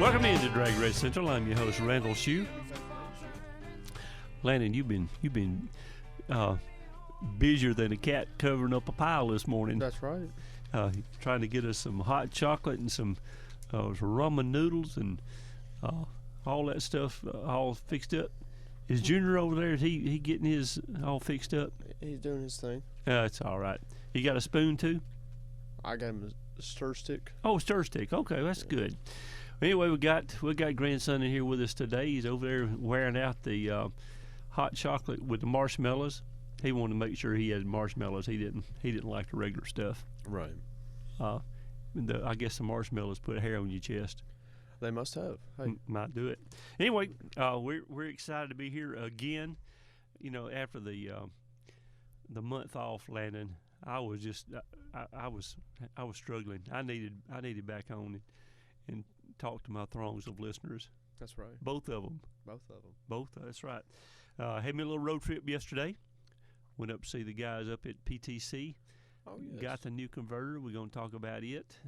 Welcome into DragRace Central. I'm your host, Randall Shue. Landon, you've been busier than a cat covering up a pile this morning. That's right. Trying to get us some hot chocolate and some ramen noodles and all that stuff all fixed up. Is Junior over there? Is he getting his all fixed up? He's doing his thing. It's all right. You got a spoon too? I got him a stir stick. Oh, stir stick. Okay, that's good. Anyway, we got grandson in here with us today. He's over there wearing out the hot chocolate with the marshmallows. He wanted to make sure he had marshmallows. He didn't like the regular stuff. Right. I guess the marshmallows put hair on your chest. They must have. Hey. Might do it. Anyway, we're excited to be here again. You know, after the month off, Landon, I was just I was struggling. I needed back on and talk to my throngs of listeners. That's right. Both of them. Both. That's right. Had me a little road trip yesterday. Went up to see the guys up at PTC. Oh, yes. Got the new converter. We're going to talk about it.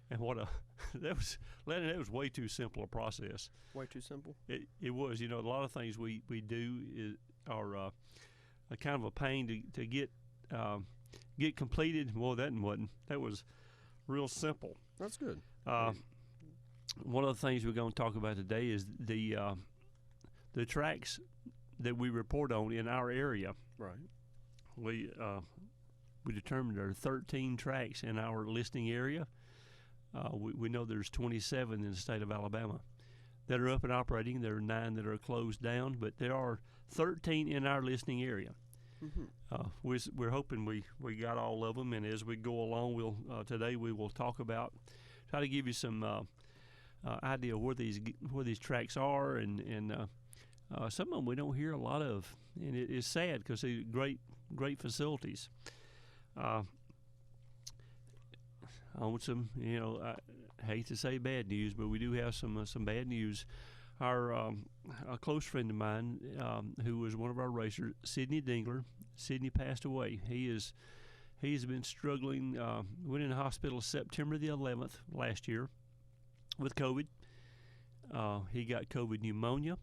And that was way too simple a process. Way too simple? It was. You know, a lot of things we do are a kind of a pain to get completed. Well, that wasn't. That was real simple. That's good. One of the things we're going to talk about today is the tracks that we report on in our area. Right. We determined there are 13 tracks in our listing area. We know there's 27 in the state of Alabama that are up and operating. There are 9 that are closed down, but there are 13 in our listing area. Mm-hmm. We're hoping we got all of them, and as we go along, today we will talk about, try to give you some idea where these tracks are, and some of them we don't hear a lot of, and it is sad because they're great facilities. On some, I hate to say bad news, but we do have some bad news. A close friend of mine, who was one of our racers, Sidney Dingler. Sidney passed away. He's been struggling. Went in the hospital September the 11th last year with COVID. He got COVID pneumonia.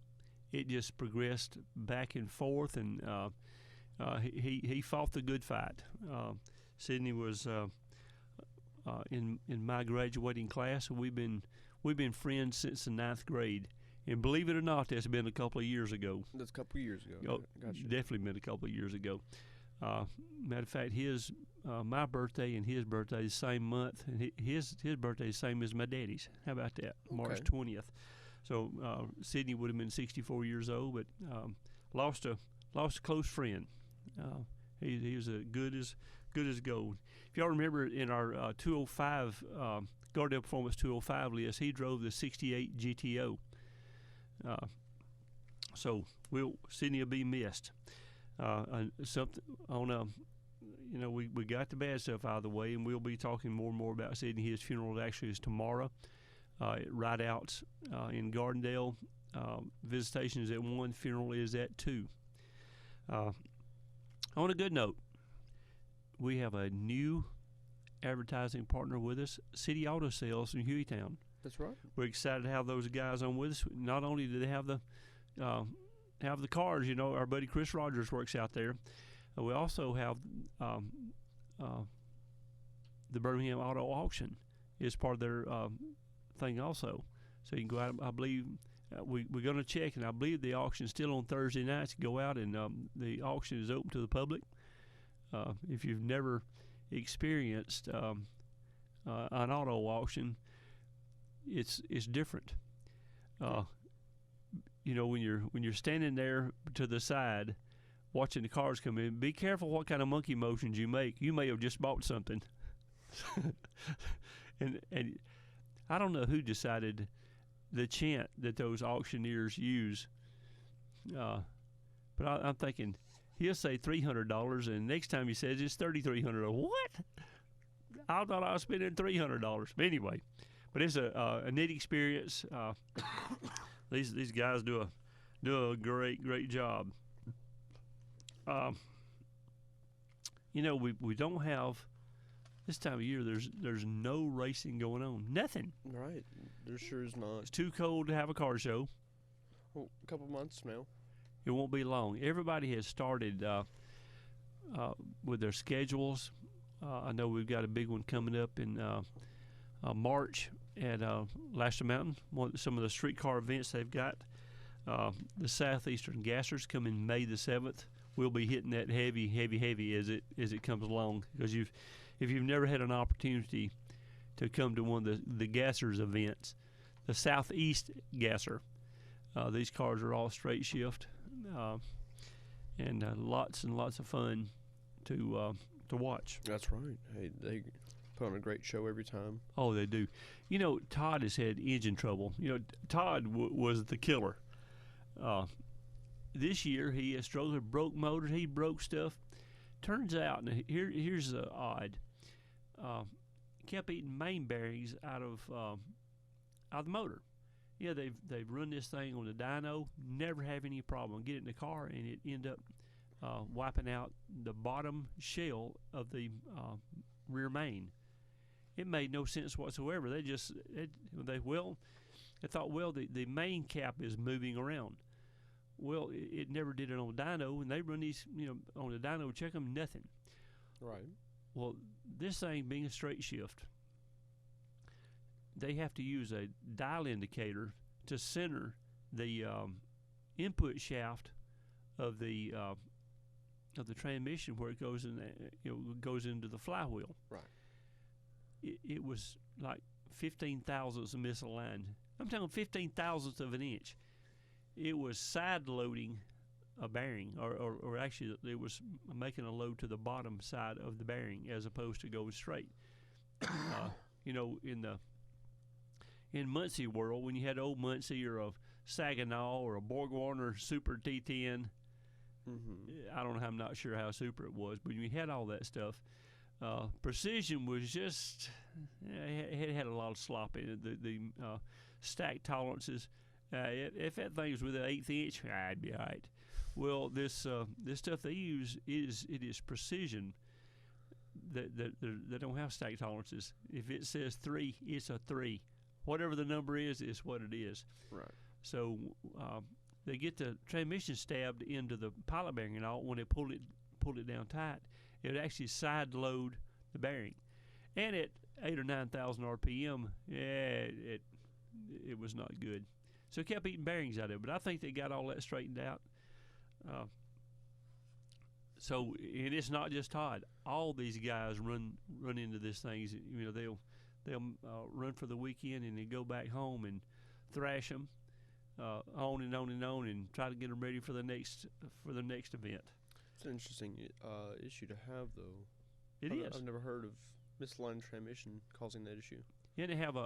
It just progressed back and forth, and he fought the good fight. Sidney was in my graduating class. We've been friends since the 9th grade, and believe it or not, that's been a couple of years ago. That's a couple of years ago. Oh, gotcha. Definitely been a couple of years ago. Matter of fact, my birthday and his birthday is the same month, and his birthday is the same as my daddy's. How about that? Okay. March 20th. So Sidney would have been 64 years old, but lost a close friend. He was good as gold. If y'all remember, in our 205 Gardell Performance 205 list, he drove the 68 GTO. So Sidney will be missed. Something on we got the bad stuff out of the way, and we'll be talking more and more about Sidney. His funeral actually is tomorrow at Rideouts in Gardendale. Visitation is at 1, funeral is at 2. On a good note, we have a new advertising partner with us, City Auto Sales in Hueytown. That's right. We're excited to have those guys on with us. Not only do they have the cars, our buddy Chris Rogers works out there. We also have the Birmingham Auto Auction is part of their thing also. So you can go out. I believe we're going to check, and I believe the auction is still on Thursday nights. Go out, and the auction is open to the public. If you've never experienced an auto auction, it's different. When you're standing there to the side watching the cars come in, be careful what kind of monkey motions you make. You may have just bought something. and I don't know who decided the chant that those auctioneers use, but I'm thinking he'll say $300, and next time he says it's $3,300. What? I thought I was spending $300. But anyway, but it's a neat experience. These guys do a great job. We don't have This time of year, there's no racing going on. Nothing. Right. There sure is not. It's too cold to have a car show. Well, a couple months now. It won't be long. Everybody has started with their schedules. I know we've got a big one coming up in March at Lashton Mountain. Some of the streetcar events they've got. The Southeastern Gassers come in May the 7th. We'll be hitting that heavy as it comes along, because if you've never had an opportunity to come to one of the Gassers events, the Southeast Gasser, these cars are all straight shift, and lots and lots of fun to watch. That's right. Hey, they put on a great show every time. Oh, they do. You know, Todd has had engine trouble. You know, Todd was the killer. This year he has struggled, broke motors, he broke stuff. Turns out, and here's the odd. Kept eating main bearings out of the motor. Yeah, they've run this thing on the dyno, never have any problem. Get it in the car, and it end up wiping out the bottom shell of the rear main. It made no sense whatsoever. They thought, well, the main cap is moving around. Well, it never did it on the dyno, and they run these, on the dyno, check them, nothing. Right. Well, this thing being a straight shift, they have to use a dial indicator to center the input shaft of the transmission where it goes in, goes into the flywheel. Right. It was like 15 thousandths of misaligned. I'm talking 15 thousandths of an inch. It was side loading a bearing, or actually it was making a load to the bottom side of the bearing as opposed to going straight. In Muncie world, when you had old Muncie or a Saginaw or a Borg-Warner Super T10, I don't know, I'm not sure how super it was, but when you had all that stuff, precision was just, it had a lot of slop in it. The stack tolerances, if that thing was with an 1/8 inch, I'd be all right. Well, this stuff they use is precision. They don't have stack tolerances. If it says 3, it's a 3. Whatever the number is what it is. Right. So they get the transmission stabbed into the pilot bearing and all. When they pull it down tight, it would actually side load the bearing. And at 8,000 or 9,000 RPM, it was not good. So it kept eating bearings out of it. But I think they got all that straightened out. So, and it's not just Todd. All these guys run into these things. They'll run for the weekend and then go back home and thrash them on and on and on, and try to get them ready for the next event. It's an interesting issue to have, though. It is. I've never heard of misaligned transmission causing that issue. Yeah, they have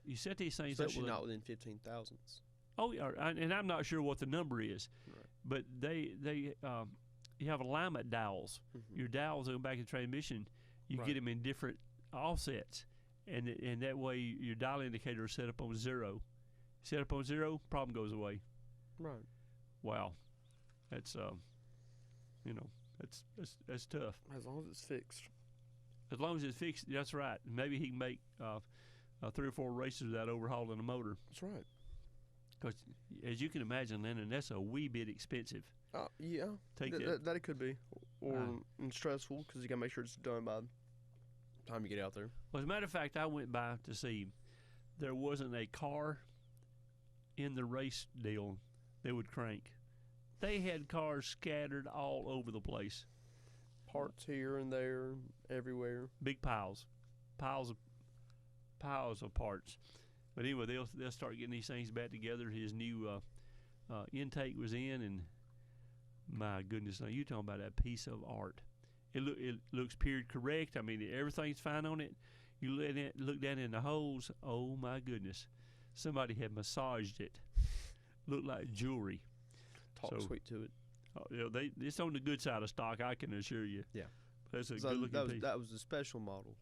you set these things especially up with not within 15 thousandths. Oh yeah, and I'm not sure what the number is, right. But you have alignment dials. Your dials go back in transmission. You right. get them in different offsets, and that way your dial indicator is set up on 0. Set up on 0, problem goes away. Right. Wow, that's that's tough. As long as it's fixed. As long as it's fixed, that's right. Maybe he can make 3 or 4 races without overhauling a motor. That's right. Because as you can imagine, Lennon, that's a wee bit expensive. Yeah. That it could be, or and stressful because you gotta make sure it's done by the time you get out there. Well, as a matter of fact, I went by to see. There wasn't a car in the race deal that would crank. They had cars scattered all over the place. Parts here and there, everywhere. Big piles of parts. But anyway, they'll start getting these things back together. His new intake was in, and my goodness, now you talking about a piece of art. It looks period correct. I mean, everything's fine on it. You look down in the holes. Oh my goodness, somebody had massaged it. Looked like jewelry. Talk sweet to it. It's on the good side of stock, I can assure you. Yeah, that's a good-looking piece. That was a special model.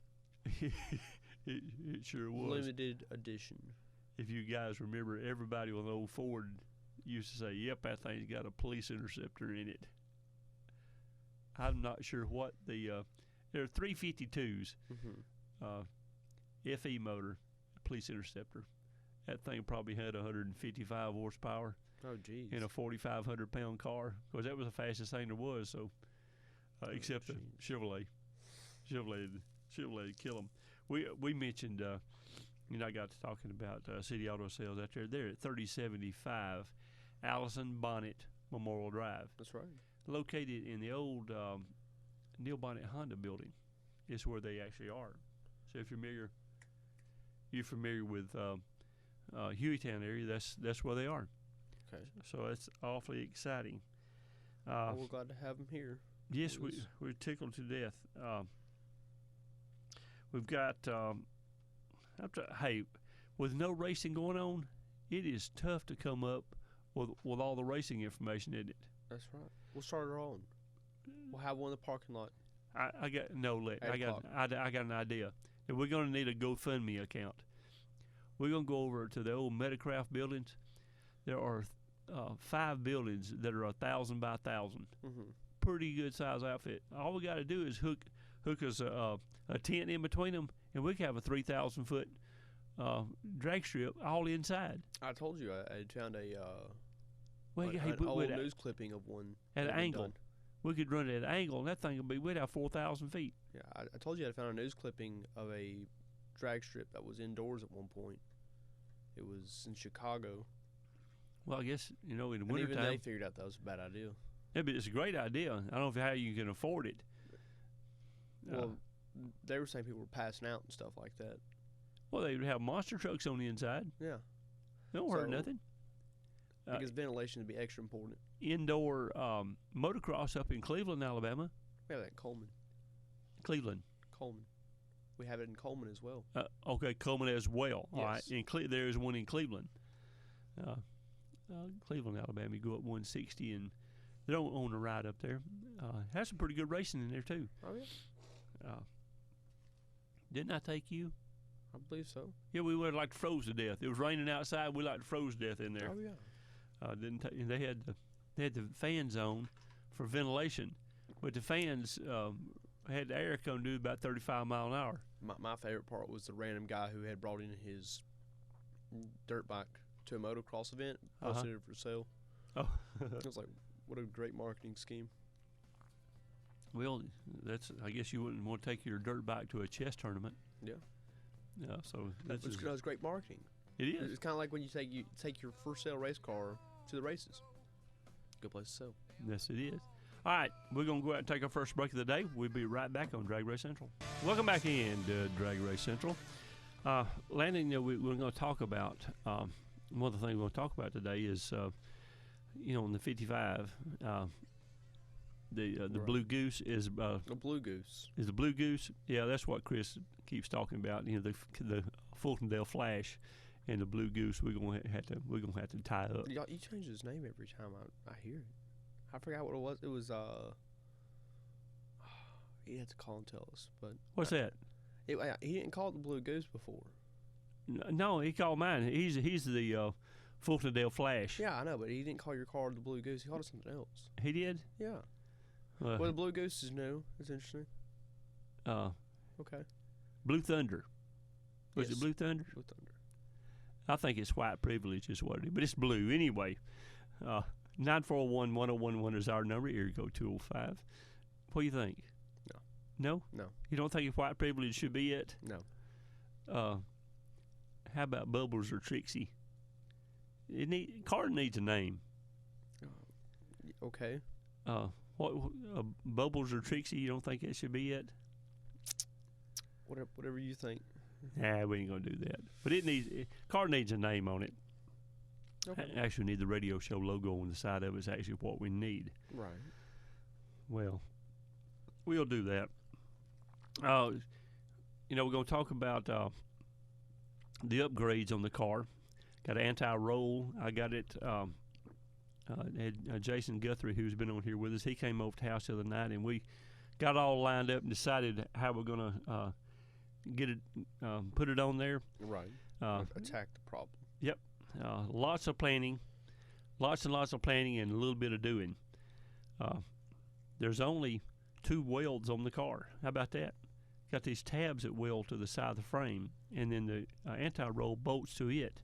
It sure was. Limited edition. If you guys remember, everybody with an old Ford used to say, "Yep, that thing's got a police interceptor in it." I'm not sure what the There are 352s, FE motor, police interceptor. That thing probably had 155 horsepower. Oh, geez. In a 4,500-pound car, because that was the fastest thing there was. So, except the Chevrolet kill them. We mentioned, I got to talking about City Auto Sales out there. They're at 3075 Allison Bonnet Memorial Drive. That's right. Located in the old Neil Bonnet Honda building, is where they actually are. So if you're familiar with Hueytown area, that's where they are. Okay. So it's awfully exciting. We're glad to have them here. Yes, we're tickled to death. We've got, hey, with no racing going on, it is tough to come up with all the racing information, isn't it? That's right. We'll start our own. We'll have one in the parking lot. I got an idea. And we're going to need a GoFundMe account. We're going to go over to the old Metacraft buildings. There are 5 buildings that are 1,000 by 1,000. Pretty good size outfit. All we got to do is hook us a tent in between them, and we can have a 3,000 foot drag strip all inside. I told you I found an old news clipping of one at an angle. We could run it at an angle, and that thing we'd have 4,000 feet. Yeah, I told you I found a news clipping of a drag strip that was indoors at one point. It was in Chicago. Well, I guess, in the wintertime. Even they figured out that was a bad idea. Yeah, but it's a great idea. I don't know how you can afford it. Well, they were saying people were passing out and stuff like that. Well, they would have monster trucks on the inside. Yeah. They don't hurt nothing. Because ventilation would be extra important. Indoor motocross up in Cleveland, Alabama. We have that in Coleman. Cleveland. Coleman. We have it in Coleman as well. Okay, Coleman as well. Yes. All right. There is one in Cleveland. Cleveland, Alabama. You go up 160, and they don't own a ride up there. Has some pretty good racing in there, too. Oh, yeah. Didn't I take you? I believe so. Yeah, we would have like froze to death. It was raining outside. We like froze to death in there. Oh, yeah. They had the fans on for ventilation, but the fans had the air come to about 35 mile an hour. My favorite part was the random guy who had brought in his dirt bike to a motocross event, posted it for sale. Oh, it was like, what a great marketing scheme. Well, I guess you wouldn't want to take your dirt bike to a chess tournament. Yeah. Yeah, so that's great marketing. It is. It's kind of like when you take your first sale race car to the races. Good place to sell. Yes, it is. All right, we're going to go out and take our first break of the day. We'll be right back on Drag Race Central. Welcome back in to Drag Race Central. Landon, we're going to talk about, one of the things we're going to talk about today is, in the 55, the right. Blue Goose is... the Blue Goose. Is the Blue Goose? Yeah, that's what Chris keeps talking about. The Fultondale Flash and the Blue Goose. We're gonna have to tie up. You change his name every time I hear it. I forgot what it was. It was he had to call and tell us. But what's that? He didn't call it the Blue Goose before. No, he called mine. He's the Fultondale Flash. Yeah, I know, but he didn't call your car the Blue Goose. He called it something else. He did? Yeah. Well, the Blue Goose is new. It's interesting. Okay. Blue Thunder. Was Yes. it Blue Thunder? Blue Thunder. I think it's white privilege is what it is, but it's blue anyway. 941-1011 is our number. Here you go, 205. What do you think? No. No? No. You don't think white privilege should be it? No. How about Bubbles or Trixie? Car needs a name. Okay. What Bubbles or Trixie? You don't think it should be it? Whatever you think. Nah, we ain't gonna do that. But car needs a name on it. Okay. Actually, need the radio show logo on the side of it is actually what we need. Right. Well, we'll do that. We're gonna talk about the upgrades on the car. Got an anti-roll. I got it. Had Jason Guthrie, who's been on here with us, he came over to the house the other night, and we got all lined up and decided how we're going to get it, put it on there. Right. Attack the problem. Yep. Lots of planning, lots and lots of planning, and a little bit of doing. There's only 2 welds on the car. How about that? Got these tabs that weld to the side of the frame, and then the anti-roll bolts to it,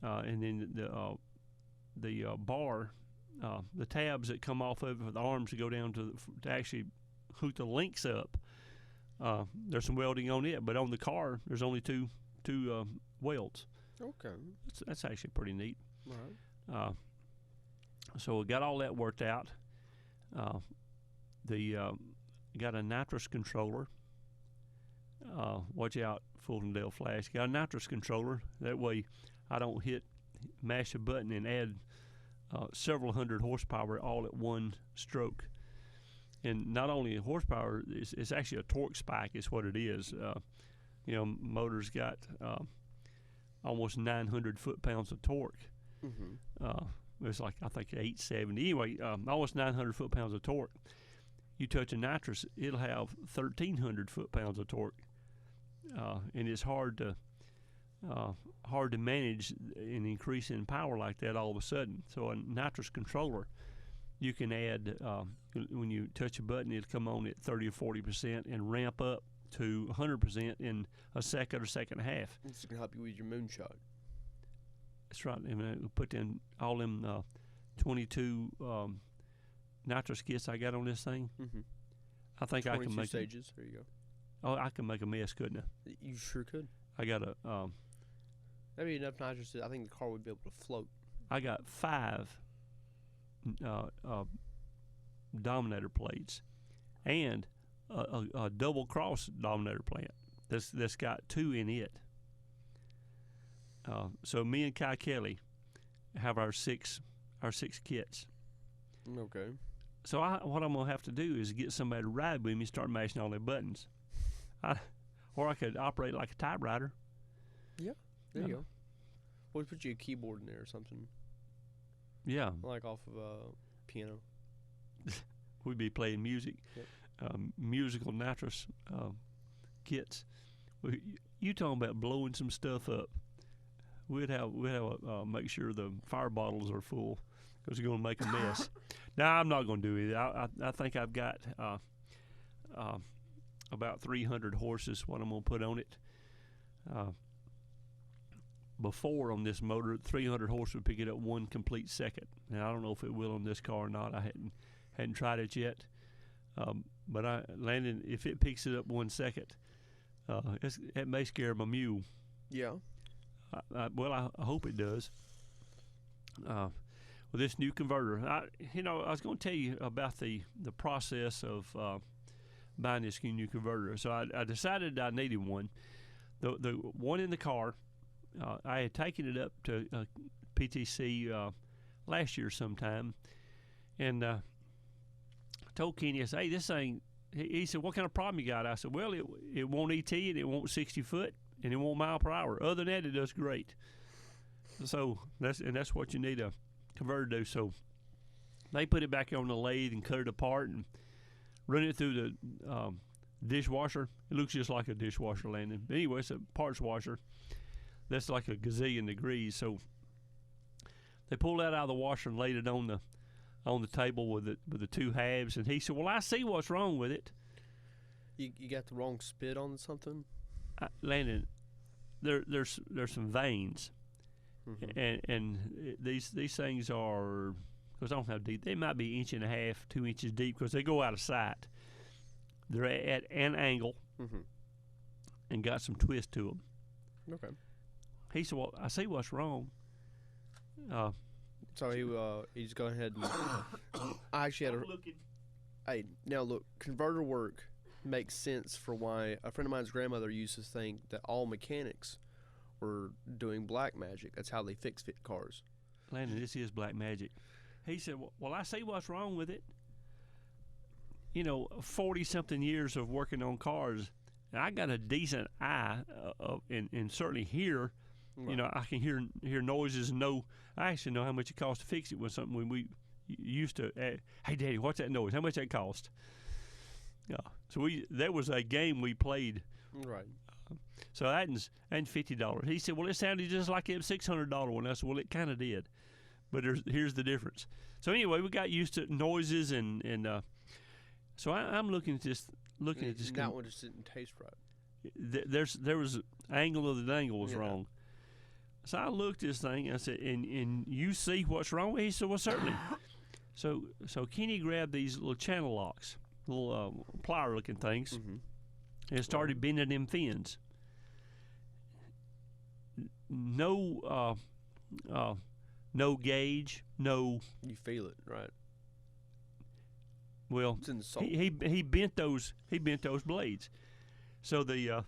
and then the bar, the tabs that come off of it for the arms to go down to actually hook the links up. There's some welding on it, but on the car there's only two welds. Okay. That's actually pretty neat. All right. So we got all that worked out. Got a nitrous controller. Watch out, Fultondale Flash. Got a nitrous controller. That way I don't mash a button and add several hundred horsepower all at one stroke. And not only horsepower, it's actually a torque spike is what it is. Motor's got almost 900 foot-pounds of torque. It's like, I think, 870. Anyway, almost 900 foot-pounds of torque. You touch a nitrous, it'll have 1,300 foot-pounds of torque. And it's hard to manage an increase in power like that all of a sudden. So a nitrous controller, you can add, when you touch a button, it'll come on at 30 or 40% and ramp up to 100% in a second or second and a half. It's going to help you with your moonshot. That's right. And we put in all them 22 nitrous kits I got on this thing. I think I can make stages. There you go. Oh, I can make a mess, couldn't I? You sure could. I got a. That'd be enough nitrous. I think the car would be able to float. I got 5 dominator plates and a double cross dominator plant that's got 2 in it. So me and Kai Kelly have our six kits. Okay. So what I'm gonna have to do is get somebody to ride with me and start mashing all their buttons. Or I could operate like a typewriter. Yeah, there you go. We'll put you a keyboard in there or something. Yeah. Like off of a piano. We'd be playing music. Yep. Musical nitrous kits. You talking about blowing some stuff up? We'd have make sure the fire bottles are full because you're going to make a mess. Now I'm not going to do it. I think I've got about 300 horses. What I'm going to put on it. Before on this motor, 300 horse would pick it up 1 complete second. Now I don't know if it will on this car or not. I hadn't tried it yet. But Landon, if it picks it up 1 second, it may scare my mule. Yeah. I hope it does. With this new converter, I was going to tell you about the process of buying this new converter. So I decided I needed one. The one in the car, I had taken it up to PTC last year sometime, and I told Kenny, I said, "Hey, this thing." He said, "What kind of problem you got?" I said, "Well, it won't ET and it won't 60 foot and it won't mile per hour. Other than that, it does great." So that's what you need a converter to do. So they put it back on the lathe and cut it apart and run it through the dishwasher. It looks just like a dishwasher, Landon. Anyway, it's a parts washer. That's like a gazillion degrees. So they pulled that out of the washer and laid it on the table with the 2 halves. And he said, "Well, I see what's wrong with it." You got the wrong spit on something? Landon, there's some veins, and these things are, because I don't know how deep, they might be 1.5 inches, 2 inches deep because they go out of sight. They're at an angle and got some twist to them. Okay. He said, "Well, I see what's wrong." So he just go ahead and I actually had Hey, now look, converter work makes sense for why a friend of mine's grandmother used to think that all mechanics were doing black magic. That's how they fix cars. Landon, this is black magic. He said, "Well, I see what's wrong with it. 40-something years of working on cars, and I got a decent eye, and certainly hear. Right. I can hear noises and know. I actually know how much it costs to fix it. When something when we used to, hey, Daddy, what's that noise? How much that cost?" Yeah. So that was a game we played. Right. So and $50. He said, "Well, it sounded just like a $600 one." I said, "Well, it kind of did, but here's the difference." So anyway, we got used to noises and So I'm looking at this. Looking at this. That one just didn't taste right. There was angle of the dangle was Yeah. wrong. So I looked at this thing and I said, and you see what's wrong? He said, well, certainly. So Kenny grabbed these little channel locks, little plier looking things, and started bending them fins. No gauge, no. You feel it, right? Well, It's in the soul. he bent those blades. So the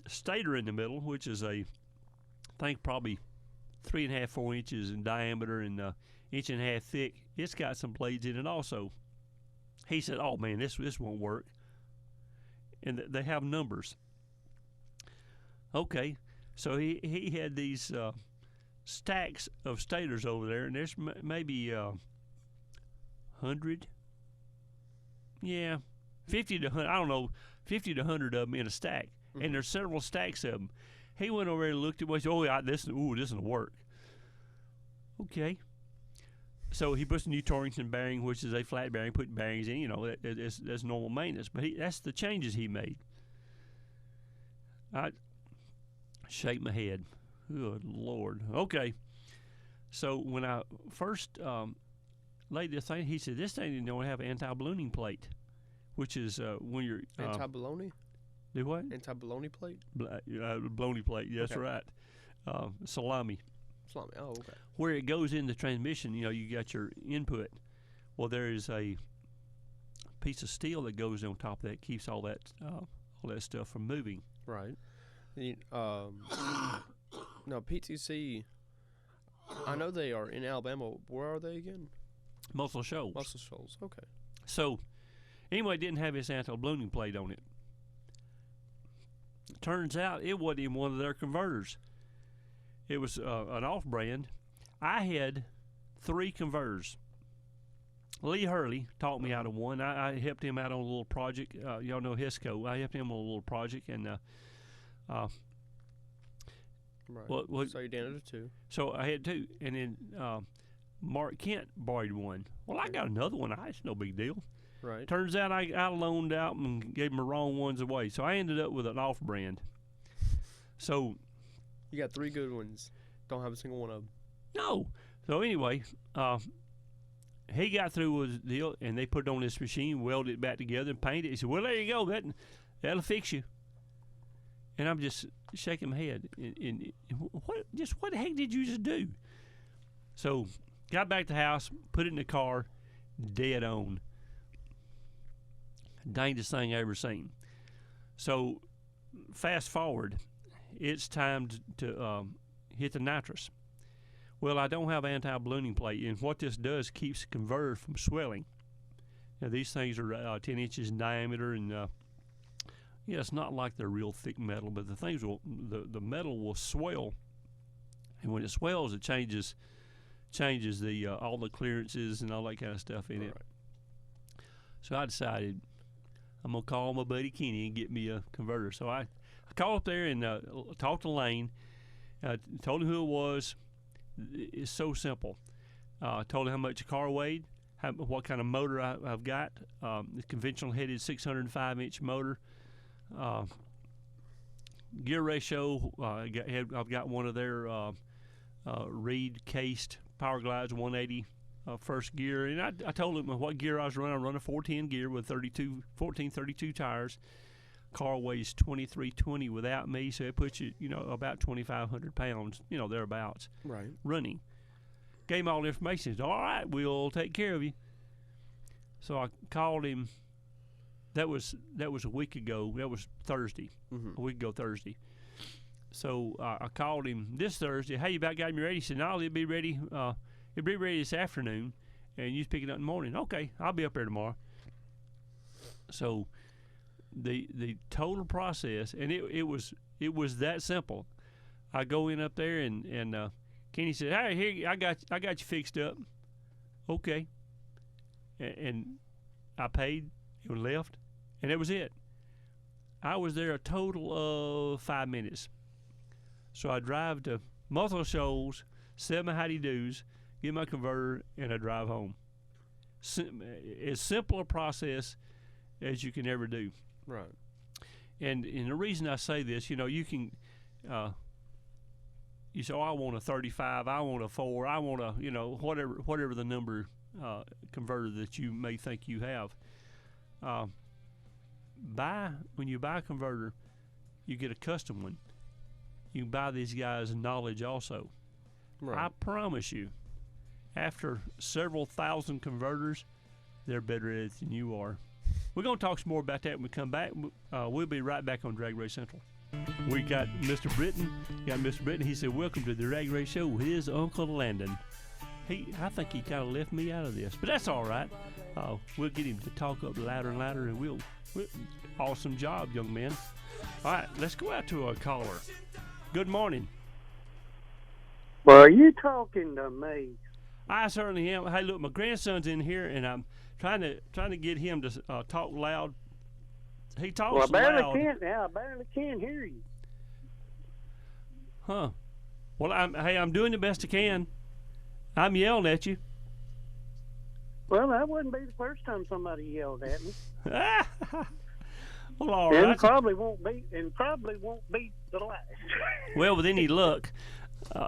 stator in the middle, which is I think probably 3.5, 4 inches in diameter and 1.5 inches thick, it's got some blades in it also. He said, "Oh man, this won't work," and they have numbers. Okay, so he had these stacks of stators over there, and there's maybe 100. Yeah, 50 to 100. I don't know, 50 to 100 of them in a stack, and there's several stacks of them. He went over there and looked at what. Oh, yeah, this will work. Okay. So he puts a new Torrington bearing, which is a flat bearing, put bearings in. You know, that's normal maintenance. But that's the changes he made. I shake my head. Good Lord. Okay. So when I first laid this thing, he said, this thing don't have an anti-ballooning plate, which is when you're... Anti-baloney? Do what? Anti-baloney plate? Baloney plate, that's Okay. right. Salami. Salami. Oh, okay. Where it goes in the transmission, you know, you got your input. Well, there is a piece of steel that goes on top of that, keeps all that stuff from moving. Right. No, PTC, I know they are in Alabama. Where are they again? Muscle Shoals. Muscle Shoals. Okay. So, anyway, it didn't have its anti-ballooning plate on it. Turns out it wasn't in one of their converters. It was an off-brand. I had 3 converters. Lee Hurley taught me out of one. I helped him out on a little project. Y'all know Hisco. I helped him on a little project, and Right. So you're down to 2. so I had 2, and then Mark Kent borrowed one. Well, I got another one. It's no big deal. Right. Turns out I loaned out and gave him the wrong ones away. So I ended up with an off-brand. So You got 3 good ones. Don't have a single one of them. no. So anyway, he got through with the deal, and they put it on this machine, welded it back together, and painted it. He said, "Well, there you go. That'll fix you." And I'm just shaking my head. And what the heck did you just do? So got back to the house, put it in the car, dead on. Dangest thing I ever seen. So fast forward, it's time to hit the nitrous. Well, I don't have anti-ballooning plate, and what this does keeps the converter from swelling. Now these things are 10 inches in diameter, and yeah, it's not like they're real thick metal, but the metal will swell, and when it swells, it changes the all the clearances and all that kind of stuff in it. So I decided I'm gonna call my buddy Kenny and get me a converter. So I called up there and talked to Lane. Told him who it was. It's so simple. Told him how much the car weighed, what kind of motor I've got. The conventional headed 605-inch motor. Gear ratio. I've got one of their Reed cased Power Glides 180 first gear, and I told him what gear I was running. I'm running a 410 gear with 1432 tires. Car weighs 2320 without me, so it puts you, about 2,500 pounds, thereabouts. Right. Running. Gave him all the information. He said, all right, we'll take care of you. So I called him. That was a week ago. That was Thursday. Mm-hmm. A week ago Thursday. So I called him this Thursday. Hey, you about got me ready? He said, no, it'll be ready. It'll be ready this afternoon, and you just pick it up in the morning. Okay, I'll be up there tomorrow. So the total process, and it was that simple. I go in up there, and Kenny said, "Hey, here I got you fixed up." Okay, and I paid and left, and that was it. I was there a total of 5 minutes. So I drive to Muscle Shoals, set my howdy doos, get my converter, and I drive home. as simple a process as you can ever do. Right. And the reason I say this, you can, you say, oh, I want a 35, I want a 4, I want a, whatever the number converter that you may think you have. When you buy a converter, you get a custom one. You can buy these guys knowledge also. Right. I promise you, after several thousand converters, they're better at it than you are. We're going to talk some more about that when we come back. We'll be right back on Drag Race Central. We got Mr. Britton. He said, welcome to the Drag Race Show with his Uncle Landon. I think he kind of left me out of this, but that's all right. We'll get him to talk up louder and louder, and we'll awesome job, young man. All right, let's go out to a caller. Good morning. Well, are you talking to me? I certainly am. Hey, look, my grandson's in here, and I'm trying to get him to talk loud. He talks well, I loud. I barely can hear you. Huh. Well, I'm doing the best I can. I'm yelling at you. Well, that wouldn't be the first time somebody yelled at me. Well, all and right. Probably won't be the last. Well, with any luck.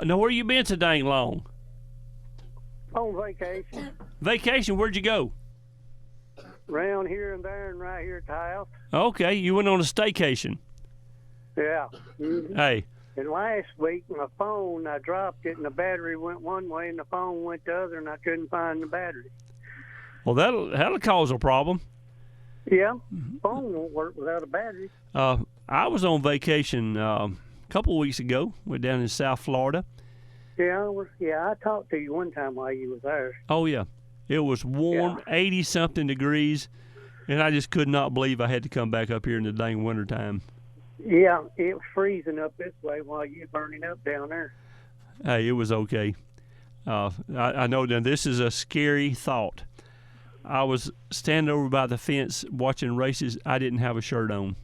Now, where you been so dang long? On vacation. Vacation? Where'd you go? Around here and there and right here at the house. Okay, you went on a staycation. Yeah. Mm-hmm. Hey. And last week, my phone, I dropped it, and the battery went one way, and the phone went the other, and I couldn't find the battery. Well, that'll cause a problem. Yeah, phone won't work without a battery. I was on vacation a couple of weeks ago. We're down in South Florida. Yeah, I talked to you one time while you was there. Oh, yeah. It was warm, 80-something degrees, and I just could not believe I had to come back up here in the dang wintertime. Yeah, it was freezing up this way while you burning up down there. Hey, it was okay. I know that this is a scary thought. I was standing over by the fence watching races. I didn't have a shirt on.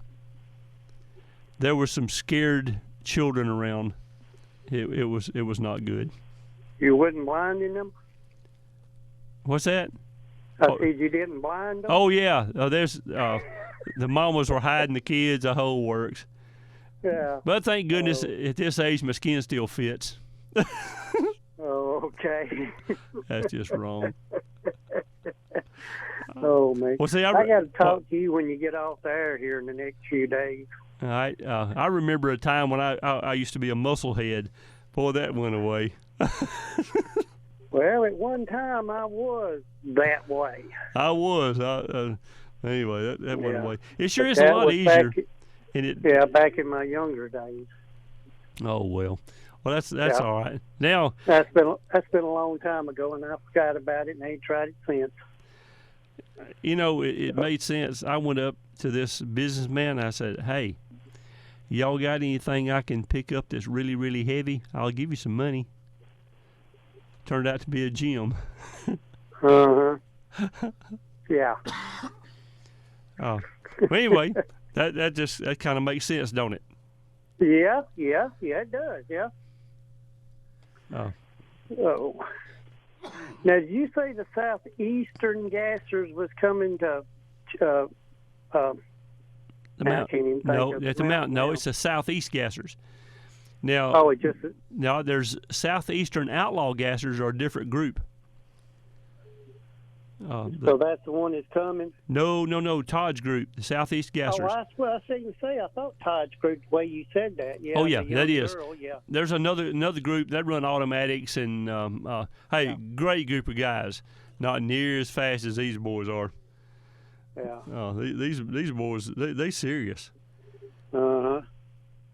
There were some scared children around. It was not good. You wasn't blinding them? What's that? I said you didn't blind them? Oh, yeah. There's the mamas were hiding the kids, the whole works. Yeah. But thank goodness at this age my skin still fits. Oh, okay. That's just wrong. Oh, man. Well, see, I got to talk to you when you get off the air here in the next few days. All right. I remember a time when I used to be a musclehead. Boy, that went away. Well, at one time I was that way. I was. Anyway, that went away. It sure is That a lot was easier. Back in my younger days. Oh, well. Well, that's all right. Now that's been a long time ago, and I forgot about it and ain't tried it since. It made sense. I went up to this businessman. I said, "Hey, y'all got anything I can pick up that's really, really heavy? I'll give you some money." Turned out to be a gym. Uh-huh. Yeah. Well, anyway, that kind of makes sense, don't it? Yeah, it does, yeah. Oh. Now, did you say the southeastern gassers was coming to the mountain? No, at at the mountain. No, it's the southeast gassers. Now, now there's southeastern outlaw gassers are a different group. So that's the one that's coming? No, Todd's group, the southeast gassers. Oh, that's what I was going to say. I thought Todd's group, the way you said that. Yeah, oh, yeah, that is. Girl, yeah. There's another group that run automatics, and great group of guys. Not near as fast as these boys are. Yeah. These boys, they serious. Uh-huh.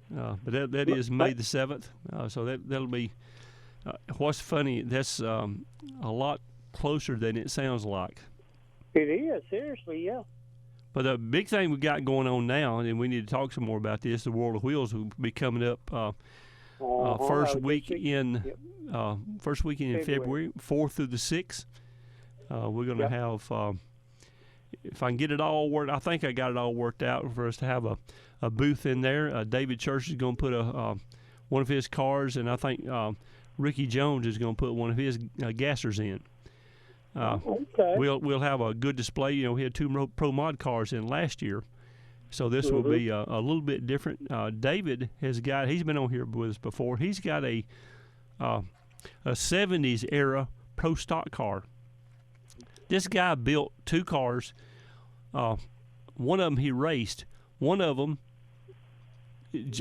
But that is May the 7th, so that'll be. What's funny? That's a lot closer than it sounds like. It is, seriously, yeah. But the big thing we got going on now, and we need to talk some more about this, the World of Wheels will be coming up first weekend in February, 4th through the 6th. We're going to have, if I can get it all worked, I think I got it all worked out for us to have a booth in there. David Church is going to put one of his cars, and I think Ricky Jones is going to put one of his gassers in. Okay. We'll have a good display. You know, we had 2 Pro Mod cars in last year, so this will be a little bit different. David he's been on here with us before. He's got a 70s era Pro Stock car. This guy built 2 cars. One of them he raced. One of them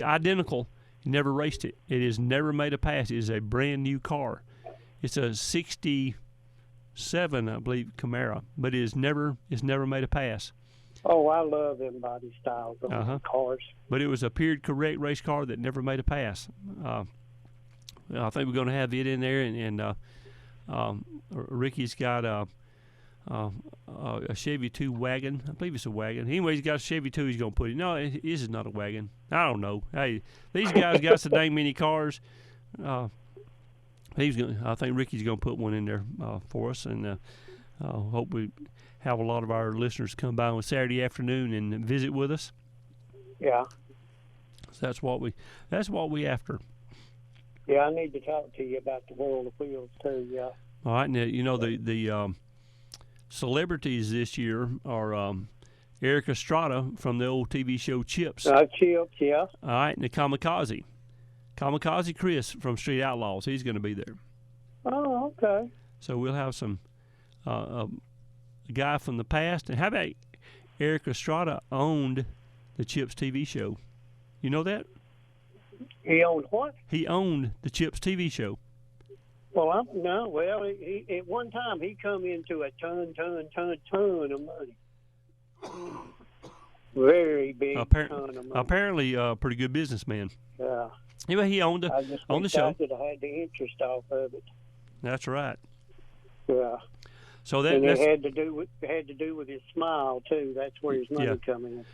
identical. He never raced it. It has never made a pass. It is a brand new car. It's a 67, I believe, Camaro, but it's never made a pass. Oh, I love them body styles on cars. But it was a period correct race car that never made a pass. I think we're going to have it in there, and Ricky's got a Chevy 2 wagon. I believe it's a wagon. Anyway, he's got a Chevy 2 he's going to put in. No, this is not a wagon. I don't know. Hey, these guys got so dang many cars. I think Ricky's going to put one in there for us, and hope we have a lot of our listeners come by on Saturday afternoon and visit with us. Yeah. So that's what we after. Yeah, I need to talk to you about the World of Wheels too. Yeah. All right, now you know the celebrities this year are Eric Estrada from the old TV show Chips. Chips, yeah. All right, and the Kamikaze Chris from Street Outlaws. He's going to be there. Oh, okay. So we'll have some a guy from the past. And how about Eric Estrada owned the Chips TV show? You know that? He owned what? He owned the Chips TV show. Well, he at one time he come into a ton of money. Very big ton of money. Apparently, pretty good businessman. Yeah. Anyway, he owned the show. I could have had the interest off of it. That's right. Yeah. So it had to do with his smile too. That's where his money come in.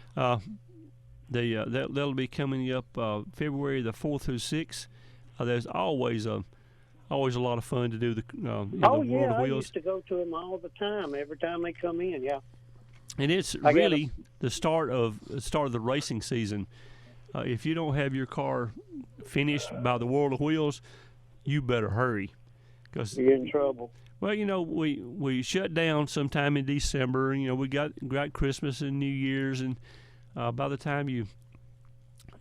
That'll be coming up February the 4th through 6th. There's always a lot of fun to do the World of Wheels. I used to go to them all the time. Every time they come in, yeah. And it's really the start of the racing season. If you don't have your car finished by the World of Wheels, you better hurry, because you're in trouble. Well, you know, we shut down sometime in December. You know, we got Christmas and New Year's, and by the time you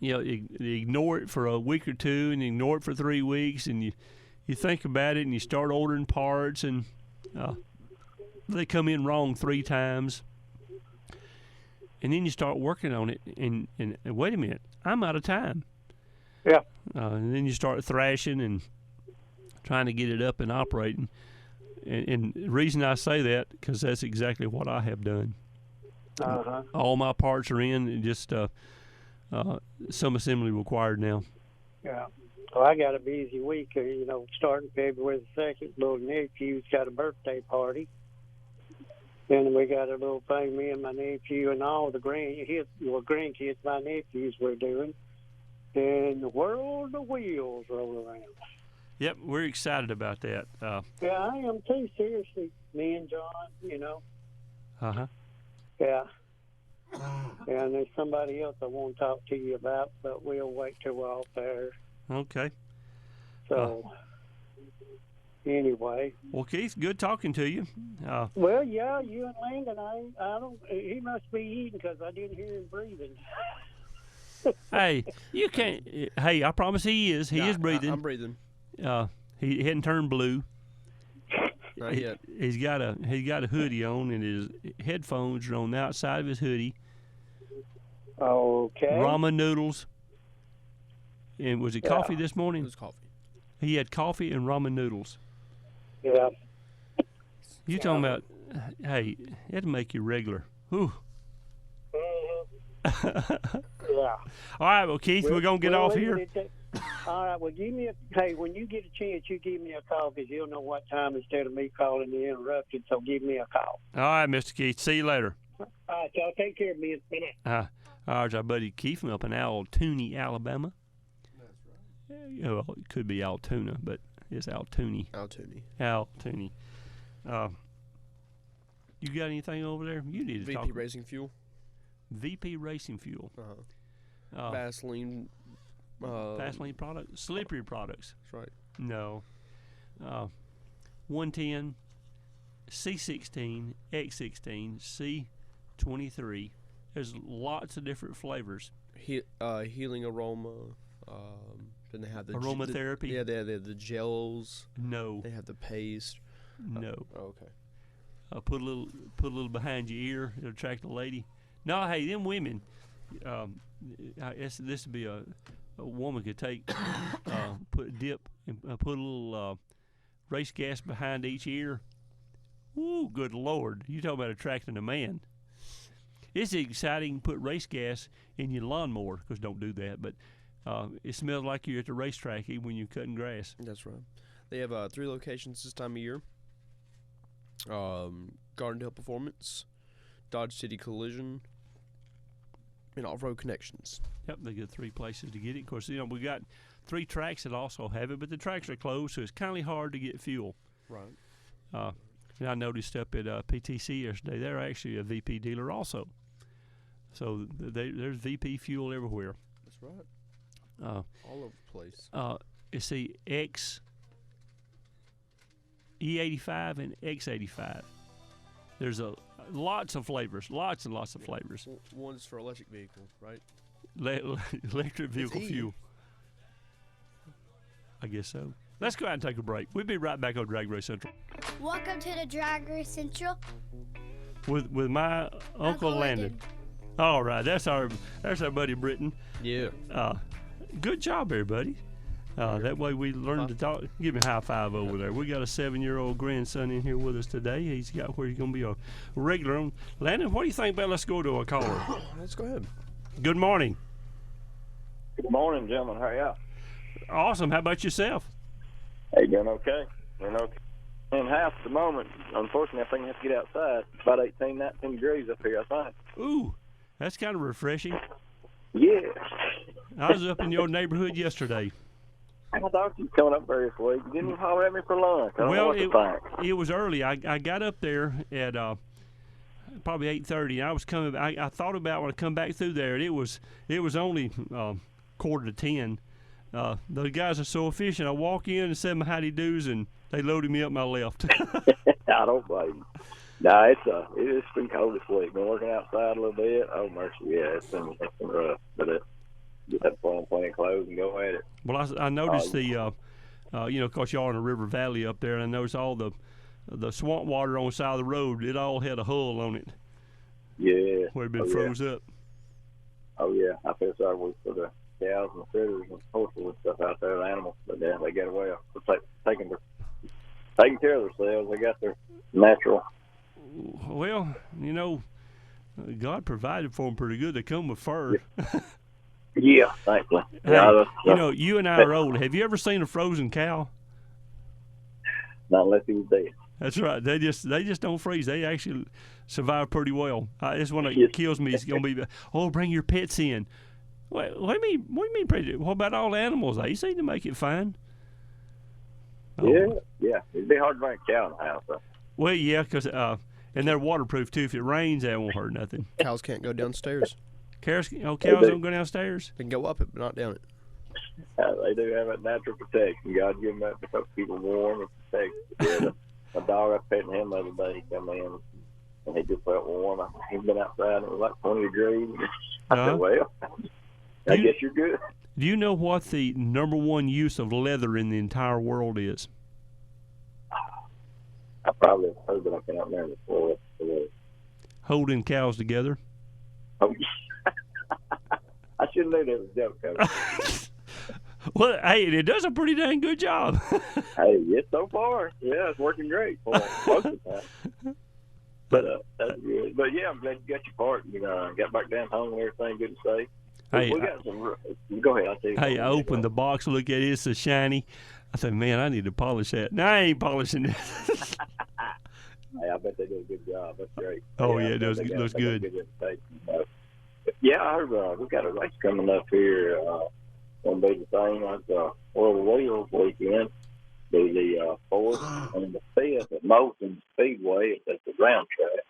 ignore it for a week or two, and ignore it for 3 weeks, and you think about it, and you start ordering parts, and they come in wrong 3 times. And then you start working on it, and wait a minute, I'm out of time. Yeah. And then you start thrashing and trying to get it up and operating. And the reason I say that, because that's exactly what I have done. All my parts are in, and just some assembly required now. Yeah. Well, I got a busy week. Starting February the 2nd, little nephew's got a birthday party. Then we got a little thing, me and my nephew and all the grandkids, my nephews, were doing. And the World of Wheels roll around. Yep, we're excited about that. Yeah, I am too, seriously. Me and John, Yeah. And there's somebody else I want to talk to you about, but we'll wait till we're off there. Okay. So... Anyway. Well, Keith, good talking to you. Well, yeah, you and Landon, I don't. He must be eating because I didn't hear him breathing. Hey, you can't. Hey, I promise he is. He is breathing. I'm breathing. He hadn't turned blue. Not yet. He's got a hoodie on, and his headphones are on the outside of his hoodie. Okay. Ramen noodles. And was it coffee this morning? It was coffee. He had coffee and ramen noodles. Yeah. You talking about? Hey, it'll make you regular. Whew. Yeah. All right, well, Keith, we're gonna get off here. All right. Well, when you get a chance, you give me a call, because you'll know what time instead of me calling you interrupted. So give me a call. All right, Mr. Keith. See you later. All right, y'all take care of me. All right, our buddy Keith from up in Altoona, Alabama. Well, it could be Altoona, but it's Altoona. Altoona. You got anything over there? You need to talk. VP Racing Fuel. VP Racing Fuel. Vaseline. Vaseline products. Slippery products. That's right. No. 110. C16, X16, C23. There's lots of different flavors. Healing aroma. Then they have the Aromatherapy? They have the gels. No. They have the paste. No. Okay. Put a little behind your ear. It'll attract a lady. No, hey, them women. This would be a woman could take, put a dip and put a little race gas behind each ear. Woo, good Lord! You talk about attracting a man. It's exciting. Put race gas in your lawnmower, because don't do that. But it smells like you're at the racetrack even when you're cutting grass. That's right. They have 3 locations this time of year. Gardendale Performance, Dodge City Collision, and Off-Road Connections. Yep, they got 3 places to get it. Of course, we got 3 tracks that also have it, but the tracks are closed, so it's kind of hard to get fuel. Right. And I noticed up at PTC yesterday, they're actually a VP dealer also. So there's VP fuel everywhere. That's right. All over the place. It's the E85 and X85. There's lots of flavors, lots and lots of flavors. One's for electric vehicle, right? Electric vehicle fuel. I guess so. Let's go out and take a break. We'll be right back on DragRace Central. Welcome to the DragRace Central. With my Uncle Landon. All right, that's our buddy Britton. Yeah. Good job, everybody. That way we learn to talk. Give me a high five over there. We got a 7-year-old grandson in here with us today. He's got where he's going to be a regular on. Landon, what do you think about let's go to a caller? Let's go ahead. Good morning. Good morning, gentlemen. How are y'all? Awesome. How about yourself? Hey, doing okay. Doing okay. In house at the moment. Unfortunately, I think I have to get outside. It's about 18, 19 degrees up here, I think. Ooh, that's kind of refreshing. Yeah. I was up in your neighborhood yesterday. I thought you was coming up there this week. You didn't even holler at me for lunch. I don't know what to think. It was early. I got up there at probably 8:30. I was coming. I thought about when I come back through there. It was only 9:45. The guys are so efficient. I walk in and said my howdy do's, and they loaded me up and I left. I don't blame you. No, it's been cold this week. Been working outside a little bit. Oh mercy, yeah, it's been rough. But get that plenty of clothes and go at it. Well, I noticed of course y'all in the river valley up there, and I noticed all the swamp water on the side of the road. It all had a hull on it. Yeah. Where it been froze up. Oh yeah, I feel sorry for the cows and the critters and horses and stuff out there, the animals. But then they get away. Taking care of themselves. They got their natural. Well, God provided for them pretty good. They come with fur. Yeah, thankfully. Hey, you and I are old. Have you ever seen a frozen cow? Not unless he was dead. That's right. They just don't freeze. They actually survive pretty well. This one that kills me is going to be, bring your pets in. What do you mean, pretty? What about all the animals? They seem to make it fine. Yeah. It'd be hard to bring a cow in the house, though. Well, yeah, because and they're waterproof too. If it rains, that won't hurt nothing. Cows can't go downstairs. Cows don't go downstairs? They can go up it, but not down it. They do have that natural protection. God give them that to help keep them warm and protect. Yeah, my dog, I was petting him the other day. He come in, and he just felt warm. He's been outside, and it was like 20 degrees. I said, well, I guess you're good. Do you know what the number one use of leather in the entire world is? I probably have heard that. I cannot remember before. Holding cows together. Oh, I should have known that was a joke. Well, hey, it does a pretty dang good job. Hey, yes, so far. Yeah, it's working great for most of the time. But that's good. But yeah, I'm glad you got your part. Got back down home and everything good to say. Hey, we got some. Go ahead. I'll tell you. Hey, I opened the box, look at it. It's so shiny. I said, man, I need to polish that. No, I ain't polishing it. Hey, I bet they do a good job. That's great. Oh, yeah, it looks good. Yeah, I heard we got a race coming up here. Going to be the same as World of Wheels weekend. Be the 4th and the 5th at Moulton Speedway. It's the round track.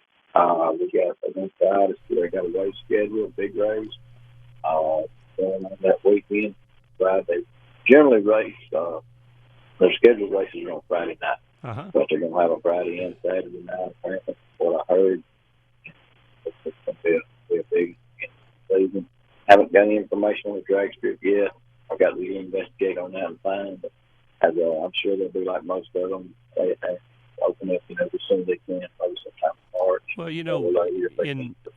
We got inside. They got a race schedule, a big race. Going on that weekend. Friday. Generally race. Their scheduled races are on Friday night. but they're going to have a Friday and Saturday night, apparently, what I heard. It's going to be a big season. Haven't got any information on the drag strip yet. I've got to investigate on that and find, but I'm sure they'll be like most of them. They open up, as soon as they can, maybe sometime in March. Well, in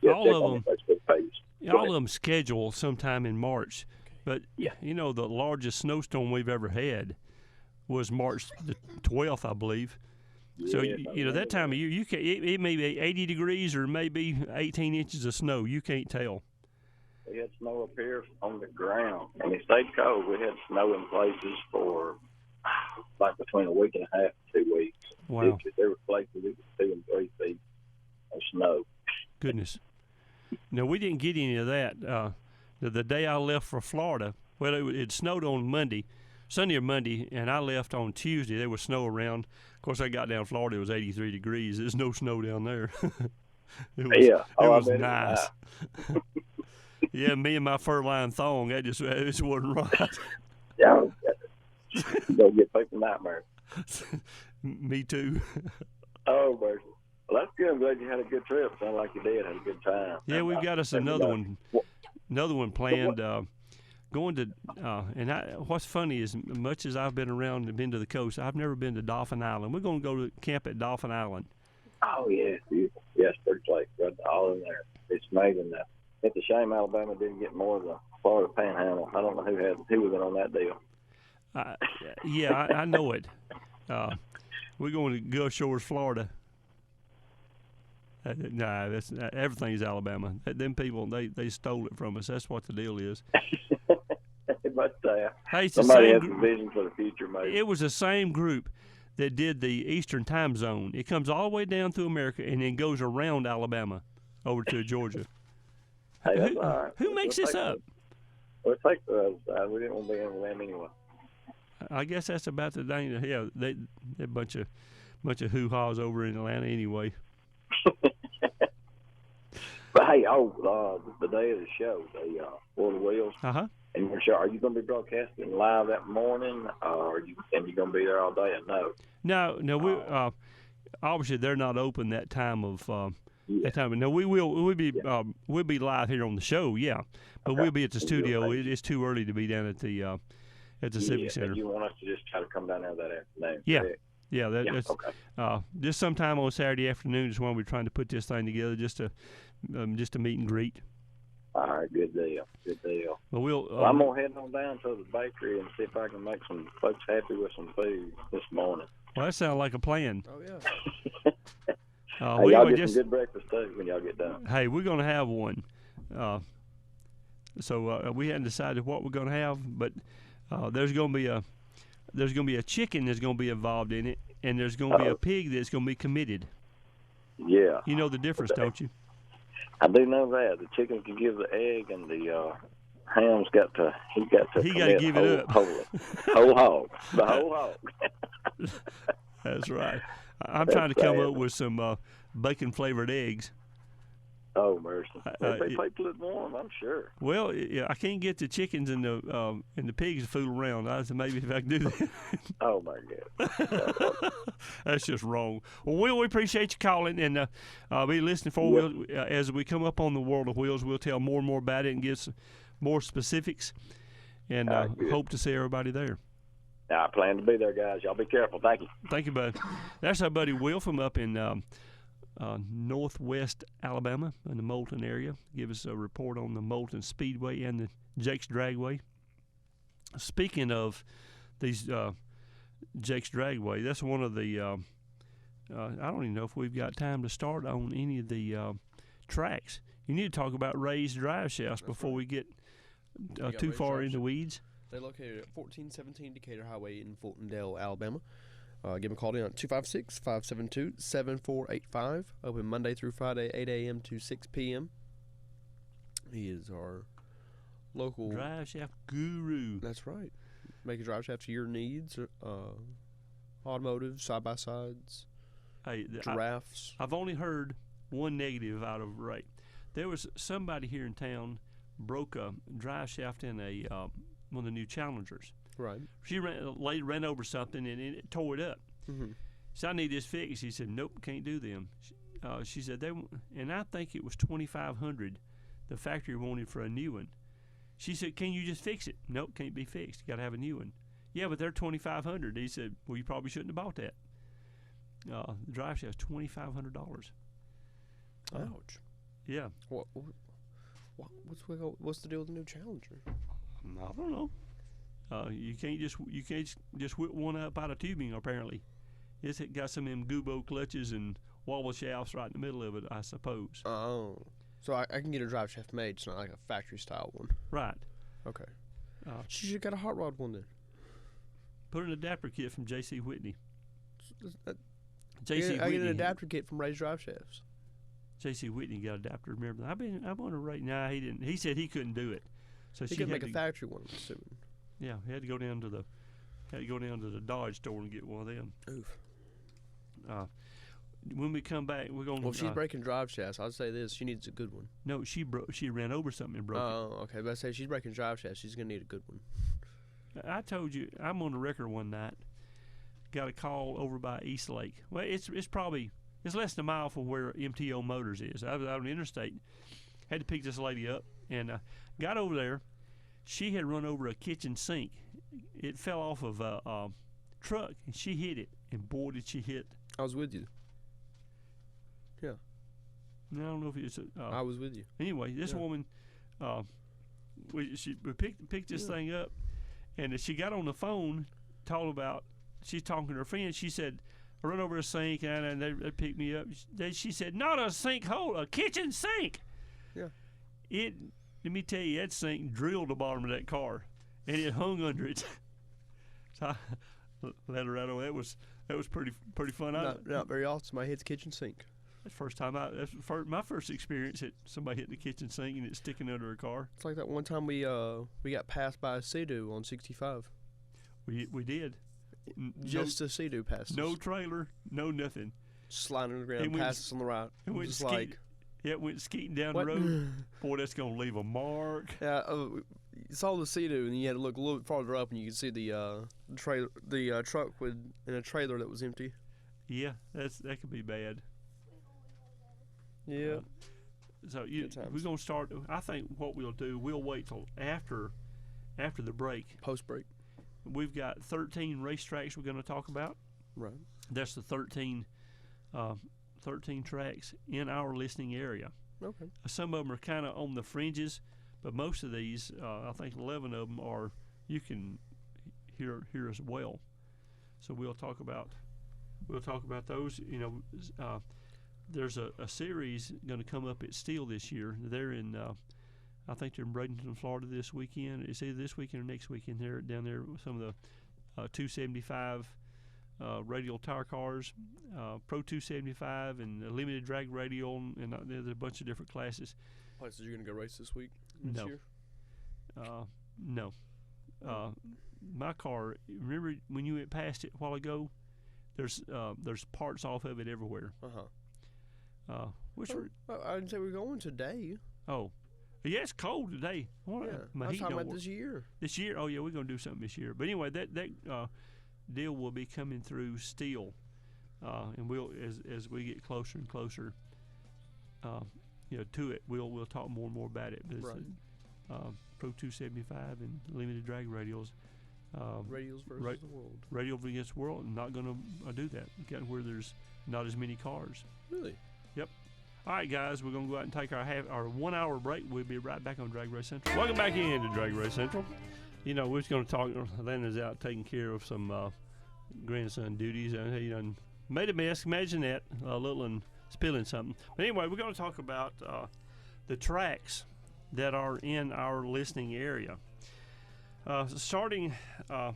all of them schedule sometime in March. But, the largest snowstorm we've ever had was March the 12th, I believe. So, that time of year, it may be 80 degrees or maybe 18 inches of snow. You can't tell. We had snow up here on the ground, and it stayed cold. We had snow in places for like between a week and a half and 2 weeks. Wow. There were places it was 2 and 3 feet of snow. Goodness. No, we didn't get any of that. The day I left for Florida, well, it snowed on Sunday or Monday, and I left on Tuesday. There was snow around. Of course, I got down to Florida. It was 83 degrees. There's no snow down there. It was nice. Yeah, me and my fur-lined thong, it just wasn't right. Yeah, you'll get people nightmares. Me too. Oh, mercy. Well, that's good. I'm glad you had a good trip. Sound like you did. Had a good time. Yeah, we've got us another one planned. Going to, what's funny is, much as I've been around and been to the coast, I've never been to Dauphin Island. We're going to go to camp at Dauphin Island. Oh, yeah, beautiful. Yes, pretty place. Right, all in there. It's amazing that. It's a shame Alabama didn't get more of the Florida Panhandle. I don't know who was in on that deal. I know it. We're going to Gulf Shores, Florida. That's everything's Alabama. Them people, they stole it from us. That's what the deal is. But hey, somebody has a vision for the future, maybe. It was the same group that did the Eastern Time Zone. It comes all the way down through America and then goes around Alabama over to Georgia. Hey, that's all right. Who makes this up? Well, it takes the other side. We didn't want to be in with them anyway. I guess that's about the thing. Yeah, they're a bunch of hoo-haws over in Atlanta anyway. But hey, the day of the show, the World of Wheels. And you're sure, are you going to be broadcasting live that morning, or are you going to be there all day? No. We obviously they're not open that time of. That time. No, we'll be live here on the show, but we'll be at the studio. It's too early to be down at the Civic Center. You want us to just try to come down there that afternoon? Yeah. That's okay. Just sometime on Saturday afternoon is when we're trying to put this thing together, just a meet and greet. All right, good deal. Well, I'm gonna head on down to the bakery and see if I can make some folks happy with some food this morning. Well, that sounds like a plan. Oh yeah. Y'all get some good breakfast too when y'all get done. Hey, we're gonna have one. So we hadn't decided what we're gonna have, but there's gonna be a chicken that's gonna be involved in it, and there's gonna be a pig that's gonna be committed. Yeah. You know the difference, don't you? I do know that. The chicken can give the egg, and the ham's got to give it up. Whole hog. The whole hog. That's right. I'm trying to come up with some bacon-flavored eggs. Oh, mercy. If they play till it's warm, I'm sure. Well, I can't get the chickens and the pigs to fool around. I said maybe if I can do that. Oh, my God. That's just wrong. Well, we appreciate you calling, and be listening for Wheels. As we come up on the World of Wheels, we'll tell more and more about it and give some more specifics, and hope to see everybody there. I plan to be there, guys. Y'all be careful. Thank you. Thank you, bud. That's our buddy Will from up in northwest Alabama in the Moulton area. Give us a report on the Moulton Speedway and the Jake's Dragway. Speaking of these Jake's Dragway, that's one of the I don't even know if we've got time to start on any of the tracks. You need to talk about raised drive shafts before we get too far in the weeds. They're located at 1417 Decatur Highway in Fultondale, Alabama. Give them a call in on 256-572-7485. Open Monday through Friday, 8 a.m. to 6 p.m. He is our local drive shaft guru. That's right. Make a drive shaft to your needs. Automotive, side-by-sides, giraffes. I've only heard one negative out of Ray. There was somebody here in town broke a drive shaft in a one of the new Challengers. Right. She ran over something and it tore it up. Mm-hmm. So I need this fixed. He said, nope, can't do them. She said, and I think it was $2,500 the factory wanted for a new one. She said, can you just fix it? Nope, can't be fixed. You got to have a new one. Yeah, but they're $2,500. He said, well, you probably shouldn't have bought that. The drive shaft's $2,500. Ouch. Yeah. What's the deal with the new Challenger? I don't know. You can't just whip one up out of tubing. Apparently, it's got some of them Gubo clutches and wobble shafts right in the middle of it, I suppose. Oh, so I can get a drive shaft made. It's not like a factory style one. Right. Okay. She should have got a hot rod one then. Put an adapter kit from J.C. Whitney. I get an adapter kit from Ray's Drive Shafts. J.C. Whitney got an adapter. Remember that? I'm on a rate. Nah, he didn't. He said he couldn't do it. So he could make a factory one, I'm assuming. Yeah, he had to go down to the Dodge store and get one of them. Oof. When we come back, we're going. Well, if she's breaking drive shafts, I'd say this: she needs a good one. No, she ran over something and broke it. Oh, okay. But I say she's breaking drive shafts. She's gonna need a good one. I told you, I'm on the record one night. Got a call over by East Lake. Well, it's less than a mile from where MTO Motors is. I was out on the interstate. Had to pick this lady up and got over there. She had run over a kitchen sink. It fell off of a truck and she hit it. And boy, did she hit! I was with you. Yeah. I don't know if it's. I was with you. Anyway, this woman, we picked this thing up, and as she got on the phone, she's talking to her friend. She said, "I run over a sink, and they picked me up." She said, "Not a sinkhole, a kitchen sink." Yeah. Let me tell you, that sink drilled the bottom of that car, and it hung under it. So I let her out on. That was pretty fun. Not very often. I hit the kitchen sink. That's the first time my first experience at somebody hitting the kitchen sink and it's sticking under a car. It's like that one time we got passed by a Sea-Doo on 65. We did. Just a Sea-Doo passed us. No trailer, no nothing. Sliding on the ground, passed us on the right. It went skeeting down the road. Boy, that's gonna leave a mark. Yeah, you saw the Sea-Doo and you had to look a little bit farther up and you could see the truck in a trailer that was empty. Yeah, that could be bad. Yeah. So we're gonna start. I think what we'll do, we'll wait till after the break. Post break. We've got 13 racetracks we're going to talk about. Right. That's the 13 tracks in our listening area. Okay. Some of them are kind of on the fringes, but most of these, I think 11 of them are you can hear as well. So we'll talk about those. You know, there's a series going to come up at Steele this year. They're in. I think they're in Bradenton, Florida this weekend. It's either this weekend or next weekend. They're down there with some of the 275 radial tire cars, Pro 275, and a limited drag radial, and there's a bunch of different classes. Places you're going to go race this week? No. Year? No. My car, remember when you went past it a while ago? There's parts off of it everywhere. Uh-huh. I didn't say we're going today. Oh. Yeah, it's cold today. Yeah, my I'm heat talking don't about work. this year. This year? Oh, yeah, we're going to do something this year. But anyway, that deal will be coming through Steele. And we'll, as we get closer and closer to it, we'll talk more and more about it. But right. Pro 275 and limited drag radials. Radials versus the world. Radial against the world. I'm not going to do that. Got where there's not as many cars. Really? Yep. All right, guys, we're going to go out and take our 1 hour break. We'll be right back on Drag Race Central. Welcome back into Drag Race Central. You know, we're just going to talk. Landon's out taking care of some grandson duties. And he done made a mess. Imagine that, a little and spilling something. But anyway, we're going to talk about the tracks that are in our listening area. Starting up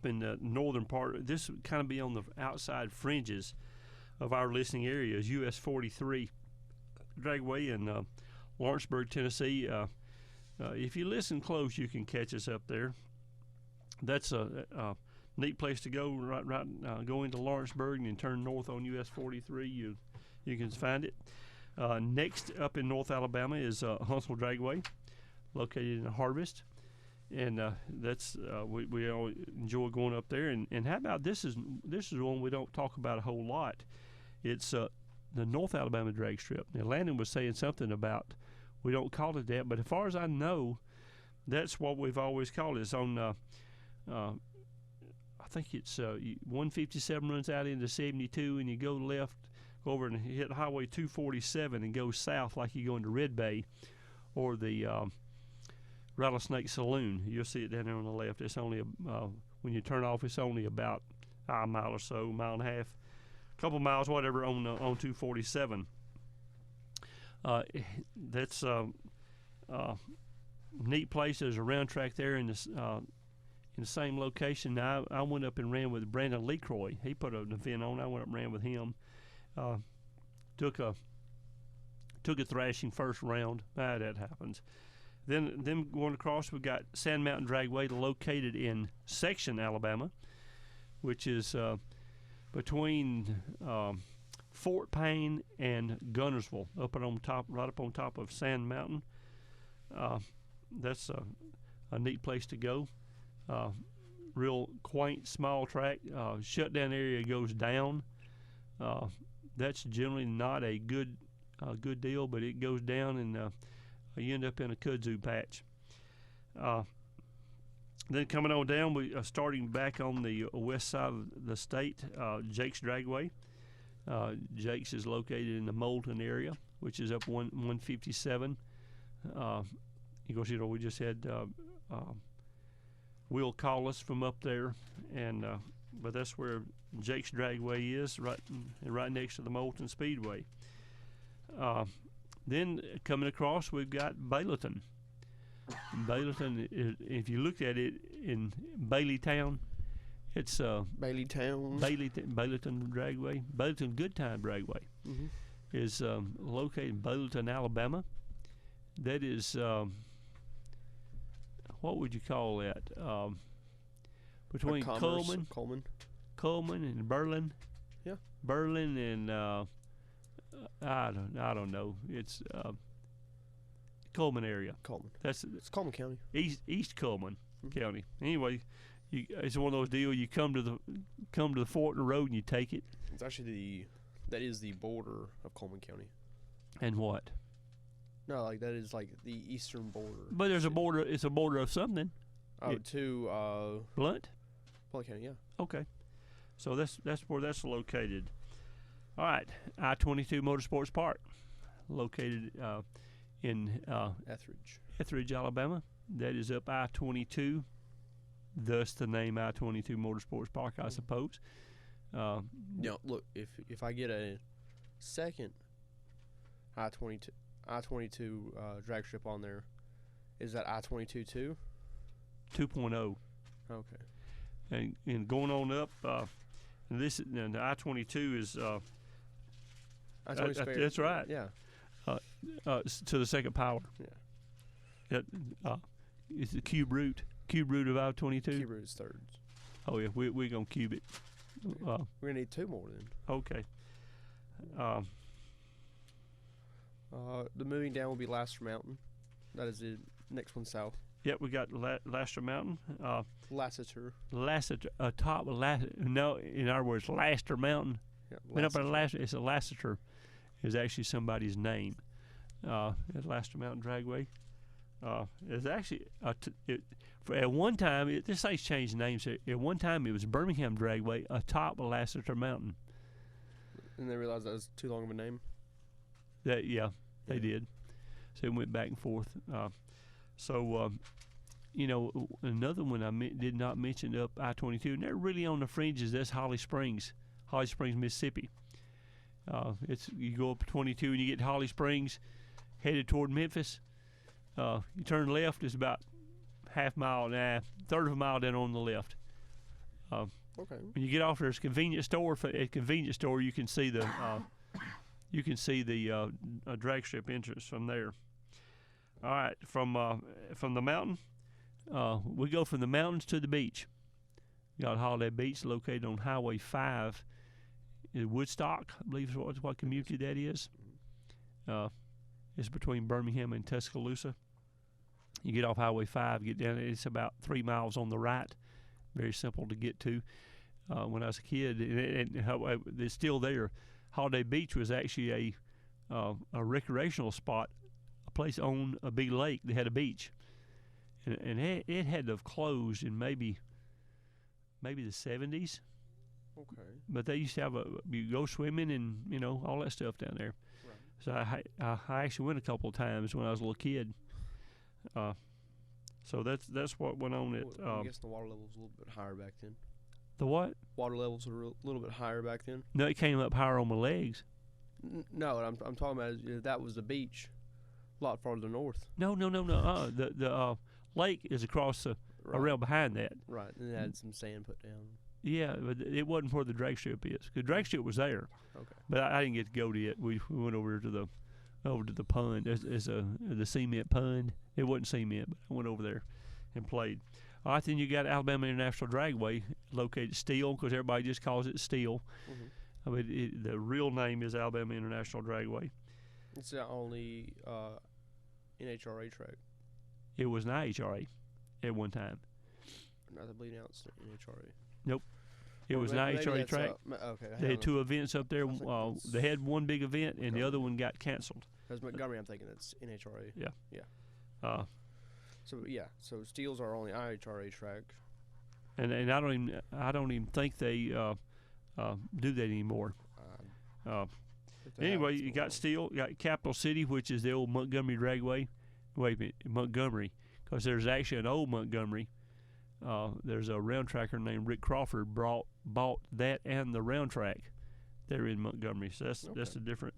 in the northern part, this would kind of be on the outside fringes of our listening area is US 43 Dragway in Lawrenceburg, Tennessee. If you listen close, you can catch us up there. That's a neat place to go. Go into Lawrenceburg and then turn north on US 43. You can find it. Next up in North Alabama is Huntsville Dragway, located in Harvest. and that's we all enjoy going up there. And how about this is one we don't talk about a whole lot. It's the North Alabama drag strip. Now Landon was saying something about we don't call it that, but as far as I know, that's what we've always called it. It's on I think it's 157 runs out into 72, and you go left, go over and hit Highway 247 and go south like you go into Red Bay or the Rattlesnake Saloon. You'll see it down there on the left. It's only when you turn off, it's only about a mile or so, mile and a half, a couple miles, whatever, on 247. That's neat place. There's a round track there in the same location. Now, I went up and ran with Brandon LeCroy. He put an event on. I went up and ran with him. Took a thrashing first round. That happens. Then going across, we've got Sand Mountain Dragway, located in Section, Alabama, which is between Fort Payne and Gunnersville, right up on top of Sand Mountain. That's a neat place to go. Real quaint, small track. Shutdown area goes down. That's generally not a good deal, but it goes down, and you end up in a kudzu patch. Then coming on down, we are starting back on the west side of the state. Jake's Dragway. Jake's is located in the Moulton area, which is up 157. Of course, we just had Will call us from up there, and but that's where Jake's Dragway is, right next to the Moulton Speedway. Then coming across, we've got Baileyton. Baileyton, if you look at it in Baileytown, it's Baileytown. Baileyton Dragway. Baileyton Good Time Dragway is located in Baileyton, Alabama. That is, what would you call that? Between Coleman and Berlin. Yeah. Berlin and I don't know. It's Coleman area. Coleman. It's Coleman County. East Coleman County. Anyway, it's one of those deals. You come to the fork in the road and you take it. It's actually that is the border of Coleman County. And what? No, like that is like the eastern border. But there's a border. It's a border of something. To Blunt. Blunt County, yeah. Okay, so that's where that's located. All right, I-22 Motorsports Park, located in Etheridge, Alabama. That is up I-22, thus the name I-22 Motorsports Park, I suppose. Look, if I get a second I-22 drag strip on there, is that I-22 too? 2.0. Okay. And going on up, the I-22 is. That's right. Yeah. To the second power. Yeah. It's the cube root. Cube root of I-22. Cube root is thirds. Oh yeah, we're gonna cube it. We're gonna need two more then. Okay. The moving down will be Laster Mountain. That is the next one south. Yep, we got Laster Mountain. Lassiter. Top of Lassiter. No, in other words, Laster Mountain. Yeah, Went up at Lassiter. It's a Lassiter. Is actually somebody's name. At Laster Mountain Dragway. It's actually at one time. This thing's changed names. At one time, it was Birmingham Dragway atop of Lassiter Mountain. And they realized that was too long of a name. They did. So it went back and forth. Another one I did not mention up I-22, and they're really on the fringes. That's Holly Springs, Mississippi. You go up 22 and you get to Holly Springs, headed toward Memphis. You turn left. It's about third of a mile down on the left. Okay. When you get off, there's a convenience store. At a convenience store, you can see the drag strip entrance from there. All right, from the mountain, we go from the mountains to the beach. You got Holiday Beach, located on Highway 5 in Woodstock, I believe is what community that is. It's between Birmingham and Tuscaloosa. You get off Highway 5, get down. It's about 3 miles on the right. Very simple to get to. When I was a kid, and it's still there. Holiday Beach was actually a recreational spot, a place on a big lake that had a beach, and it had to have closed in maybe the 70s. Okay. But they used to have you go swimming and all that stuff down there. Right. So I actually went a couple of times when I was a little kid. So that's what went on at. I guess the water level was a little bit higher back then. The what? Water levels were a little bit higher back then. No, it came up higher on my legs. No, what I'm talking about is that was the beach, a lot farther north. No. The lake is across around behind that. Right, and it had some sand put down. Yeah, but it wasn't where the drag strip is. The drag strip was there, Okay. but I didn't get to go to it. We went over to the pond. There's the cement pond. It wasn't cement, but I went over there and played. All right, then you got Alabama International Dragway, located Steele, because everybody just calls it Steele. Mm-hmm. I mean, the real name is Alabama International Dragway. It's the only NHRA track. It was an IHRA at one time. I believe now it's the NHRA. Nope. It was an IHRA track. They had 2 events up there. They had one big event, and the other one got canceled. That's Montgomery. I'm thinking it's NHRA. Yeah. So Steele's our only IHRA track. And I don't even think they do that anymore. Anyway, you got Steele, you got Capital City, which is the old Montgomery Dragway. Wait a minute, Montgomery, because there's actually an old Montgomery. There's a round tracker named Rick Crawford bought that and the round track there in Montgomery. So that's a different.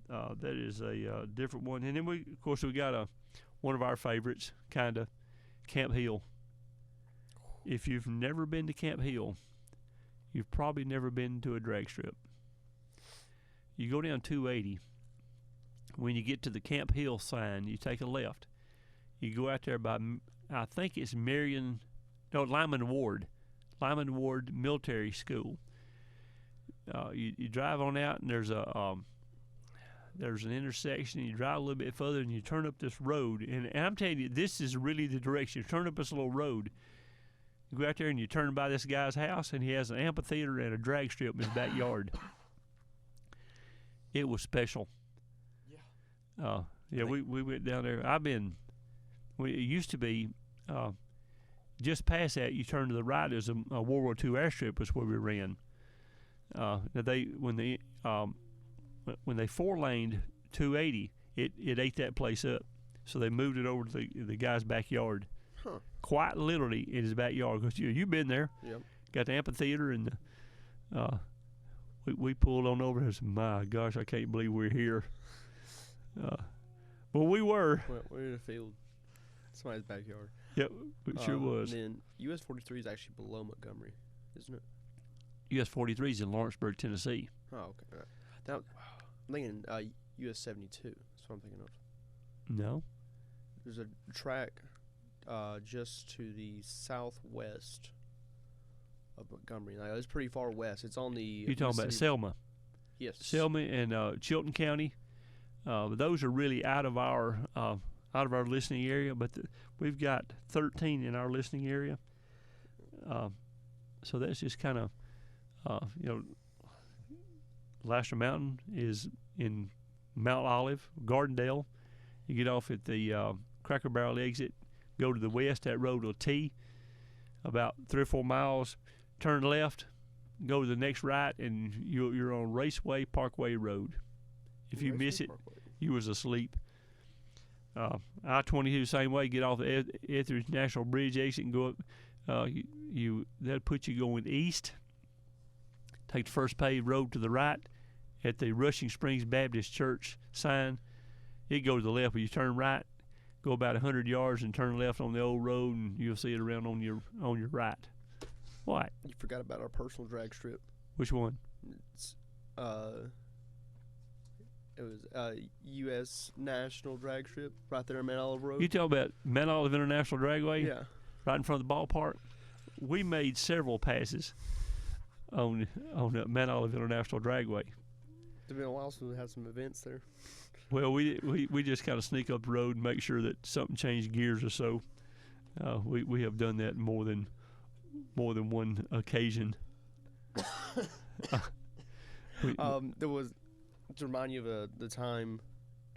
That is a different one. And then we got one of our favorites, kinda, Camp Hill. If you've never been to Camp Hill, you've probably never been to a drag strip. You go down 280. When you get to the Camp Hill sign, you take a left. You go out there by, I think it's Lyman Ward Military School. You drive on out, and there's an intersection. You drive a little bit further, and you turn up this road. And I'm telling you, this is really the direction. You turn up this little road. You go out there, and you turn by this guy's house, and he has an amphitheater and a drag strip in his backyard. It was special. Yeah. We went down there. It used to be just past that. You turn to the right. There's a World War II airstrip. Was where we ran. When they 4-laned 280, it ate that place up. So they moved it over to the guy's backyard. Huh. Quite literally in his backyard. Because you've been there. Yep. Got the amphitheater, and we pulled on over and said, my gosh, I can't believe we're here. But we were. We're in a field. Somebody's backyard. Yep, it sure was. And then US 43 is actually below Montgomery, isn't it? US 43 is in Lawrenceburg, Tennessee. Oh, okay. Now, I'm thinking US 72. That's what I'm thinking of. No. There's a track just to the southwest of Montgomery. Now, it's pretty far west. It's on the. You're talking about Selma. Yes. Selma and Chilton County. Those are really out of our listening area, but we've got 13 in our listening area. So that's just kind of, Laster Mountain is in Mount Olive, Gardendale. You get off at the Cracker Barrel exit, go to the west. That road will T about 3 or 4 miles. Turn left, go to the next right, and you're on Raceway Parkway Road. If you miss it, you was asleep. I-22 same way. Get off the Etheridge National Bridge exit and go up. That'll put you going east. Take the first paved road to the right at the Rushing Springs Baptist Church sign. It goes to the left, but you turn right, go about 100 yards, and turn left on the old road, and you'll see it around on your right. What? You forgot about our personal drag strip. Which one? It's it was U.S. National Drag Strip right there in Mount Olive Road. You talking about Mount Olive International Dragway? Yeah. Right in front of the ballpark. We made several passes on Mount Olive International Dragway. It's been a while since we had some events there. Well, we just kind of sneak up the road and make sure that something changed gears or so. We have done that more than one occasion. There was, to remind you of the time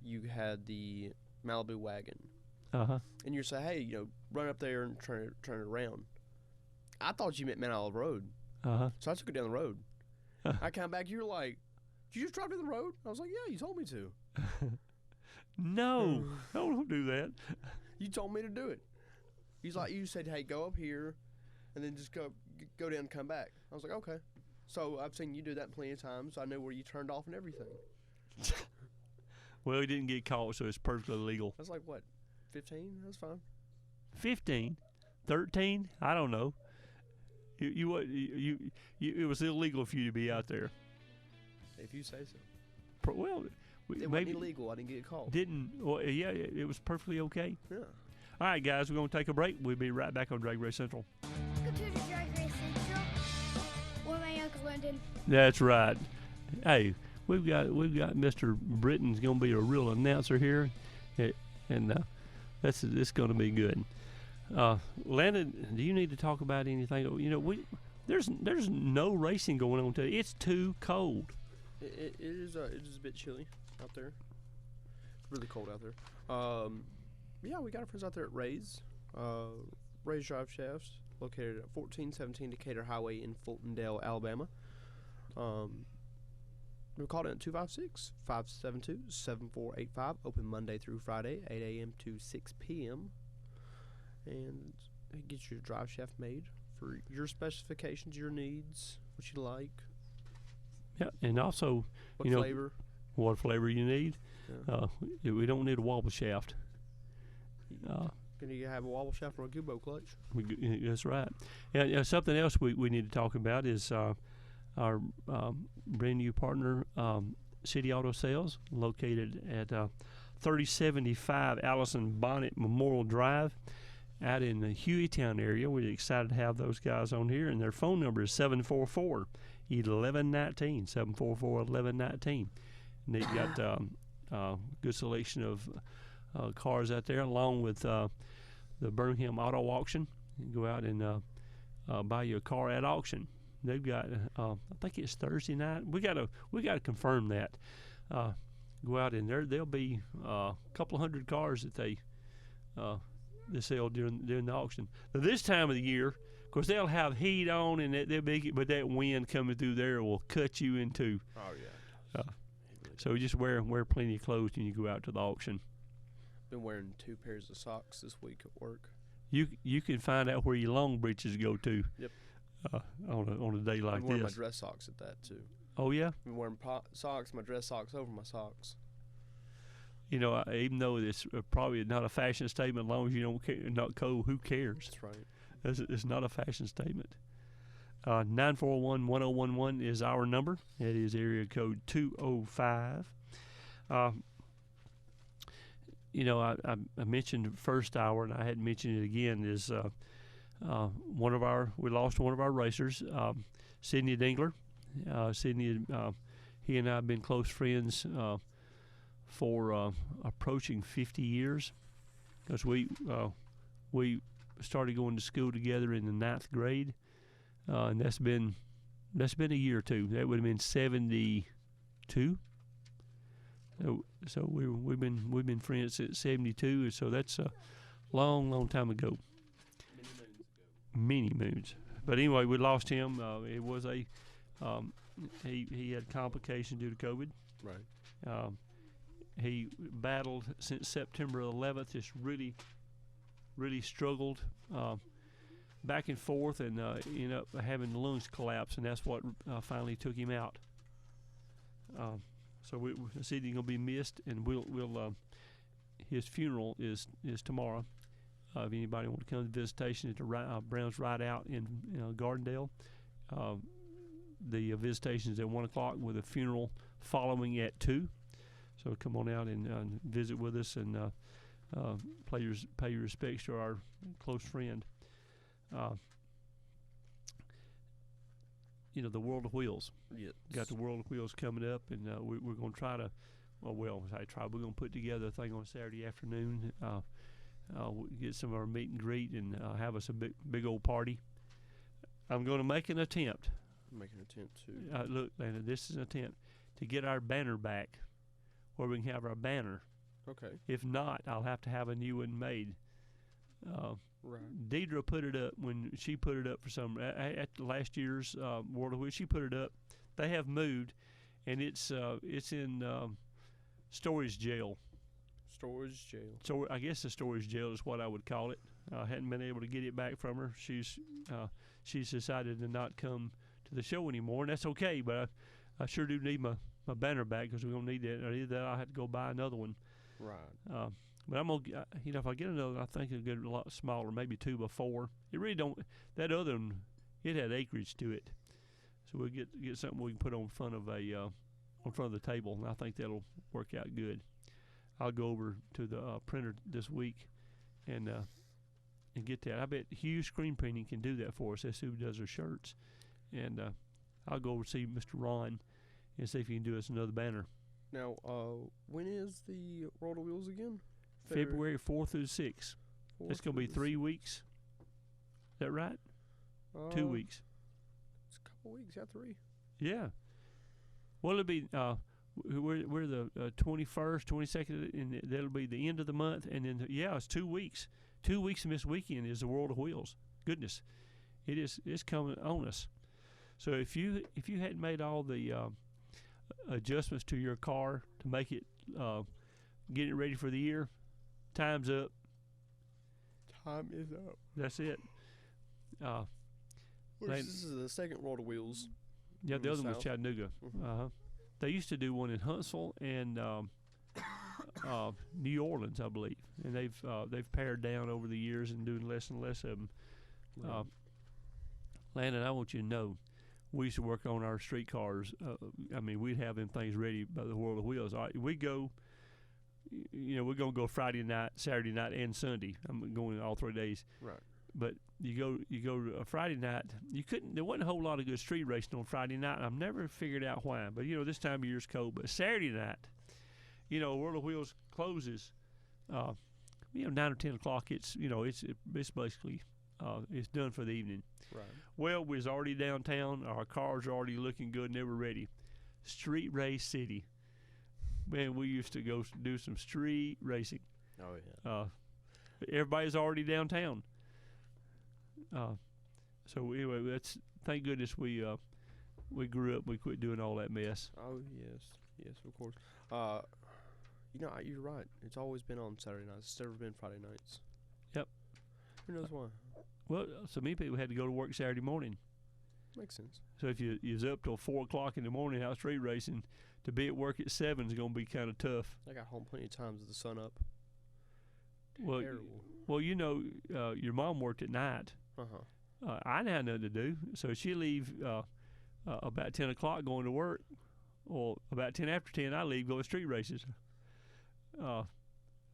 you had the Malibu wagon. Uh-huh. And you say, hey, run up there and turn it around. I thought you meant man out of the road. Uh-huh. So I took it down the road. I come back, you're like, did you just drive down the road? I was like, yeah, you told me to. No, don't do that. You told me to do it. He's like, you said, hey, go up here, and then just go down and come back. I was like, okay. So I've seen you do that plenty of times. I know where you turned off and everything. Well, he didn't get caught, so it's perfectly legal. That's like, what, 15? That's fine. 15? 13? I don't know. It was illegal for you to be out there. If you say so. Well, It wasn't illegal. I didn't get caught. Well, yeah, it was perfectly okay. Yeah. All right, guys, we're going to take a break. We'll be right back on DragRace Central. Welcome to the DragRace Central. With my Uncle Lyndon. That's right. Hey, we've got Mr. Britton's going to be a real announcer here, and it's going to be good. Landon, do you need to talk about anything? There's no racing going on today. It's too cold. It is a bit chilly out there. Really cold out there. Yeah, we got our friends out there at Ray's. Ray's Drive Shafts, located at 1417 Decatur Highway in Fultondale, Alabama. We're called in at 256-572-7485. Open Monday through Friday, 8 a.m. to 6 p.m. And it gets your drive shaft made for your specifications, your needs, what you like. Yeah, and also, what flavor. What flavor you need. Yeah. We don't need a wobble shaft. Can you have a wobble shaft or a Gubo clutch? That's right. Yeah, something else we need to talk about is our brand new partner, City Auto Sales, located at 3075 Allison Bonnet Memorial Drive out in the Hueytown area. We're excited to have those guys on here, and their phone number is 744-1119, 744-1119. And they've got a good selection of cars out there, along with the Birmingham Auto Auction. You can go out and buy you a car at auction. They've got, I think it's Thursday night. We gotta confirm that. Go out and there'll be a couple of hundred cars that they sell during the auction. Now, this time of the year, of course, they'll have heat on and but that wind coming through there will cut you in two. Oh yeah. So just wear plenty of clothes when you go out to the auction. Been wearing 2 pairs of socks this week at work. You can find out where your long breeches go to. Yep. On a day like I'm wearing this. my dress socks at that too. Oh yeah. I've been wearing socks, my dress socks over my socks. Even though it's probably not a fashion statement, as long as you don't care, not cold, who cares? That's right. It's not a fashion statement. 941-1011 is our number. It is area code 205. I mentioned first hour, and I hadn't mentioned it again, is we lost one of our racers, Sidney Dingler. Sidney, he and I have been close friends for approaching 50 years, because we started going to school together in the 9th grade, and that's been a year or two. That would have been 72. So we've been friends since 72, so that's a long time ago. Many moons. But anyway, we lost him. It was he had complications due to COVID. Right. He battled since September 11th. Just really struggled back and forth, and ended up having the lungs collapse, and that's what finally took him out. So Sidney gonna be missed, and we'll his funeral is tomorrow. If anybody want to come to visitation at the Browns Ride Out in Gardendale, the visitation is at 1:00 with a funeral following at 2. So come on out and visit with us and pay your respects to our close friend. the World of Wheels. Yes. Got the World of Wheels coming up, and we're going to try to. Well, I try. We're going to put together a thing on Saturday afternoon. Get some of our meet and greet and have us a big old party. I'm going to make an attempt. Make an attempt to. Look, Landon, this is an attempt to get our banner back, where we can have our banner. Okay. If not, I'll have to have a new one made. Right. Deidre put it up when she put it up for some at last year's World of Wheels. She put it up. They have moved, and it's in storage jail. Storage jail. So I guess the storage jail is what I would call it. I hadn't been able to get it back from her. She's decided to not come to the show anymore, and that's okay. But I sure do need my banner back because we're gonna need that. Or either that, I have to go buy another one. Right. But I'm gonna, if I get another, I think it'll get a lot smaller, maybe 2x4. It really don't. That other one, it had acreage to it, so we'll get something we can put on front of the table, and I think that'll work out good. I'll go over to the printer this week and get that. I bet Hughes Screen Printing can do that for us. That's who does our shirts, and I'll go over to see Mr. Ron and see if he can do us another banner. Now, when is the World of Wheels again? February 4th through 6th. It's going to be 3 weeks. Is that right? 2 weeks. It's a couple weeks, yeah, 3. Yeah. Well, it'll be we're the 21st, 22nd, and that'll be the end of the month, and then it's 2 weeks. 2 weeks from this weekend is the World of Wheels. Goodness, it's coming on us. So if you hadn't made all the adjustments to your car to make it get it ready for the year, time's up. Time is up. That's it. This is the second World of Wheels. Yeah, the other one was South. Chattanooga. Mm-hmm. They used to do one in Huntsville and New Orleans, I believe, and they've pared down over the years and doing less and less of them. Right. Landon, I want you to know, we used to work on our street cars. We'd have them things ready by the World of Wheels. All right, we go. We're gonna go Friday night, Saturday night, and Sunday. I'm going all 3 days. Right. But you go a Friday night. There wasn't a whole lot of good street racing on Friday night. And I've never figured out why. But this time of year is cold. But Saturday night, World of Wheels closes. 9 or 10 o'clock. It's basically it's done for the evening. Right. Well, we was already downtown. Our cars are already looking good and they were ready. Street Race City. Man, we used to go do some street racing. Oh yeah. Everybody's already downtown. So anyway, thank goodness we grew up. We quit doing all that mess. Oh yes, of course. You're right. It's always been on Saturday nights. It's never been Friday nights. Yep. Who knows why? Well, so many people had to go to work Saturday morning. Makes sense. So if you was up till 4 o'clock in the morning out street racing, to be at work at 7 is going to be kind of tough. I got home plenty of times with the sun up. Terrible. Well, your mom worked at night. I didn't have nothing to do, so she'd leave about 10 o'clock going to work. Or about 10 after 10, I leave going street races.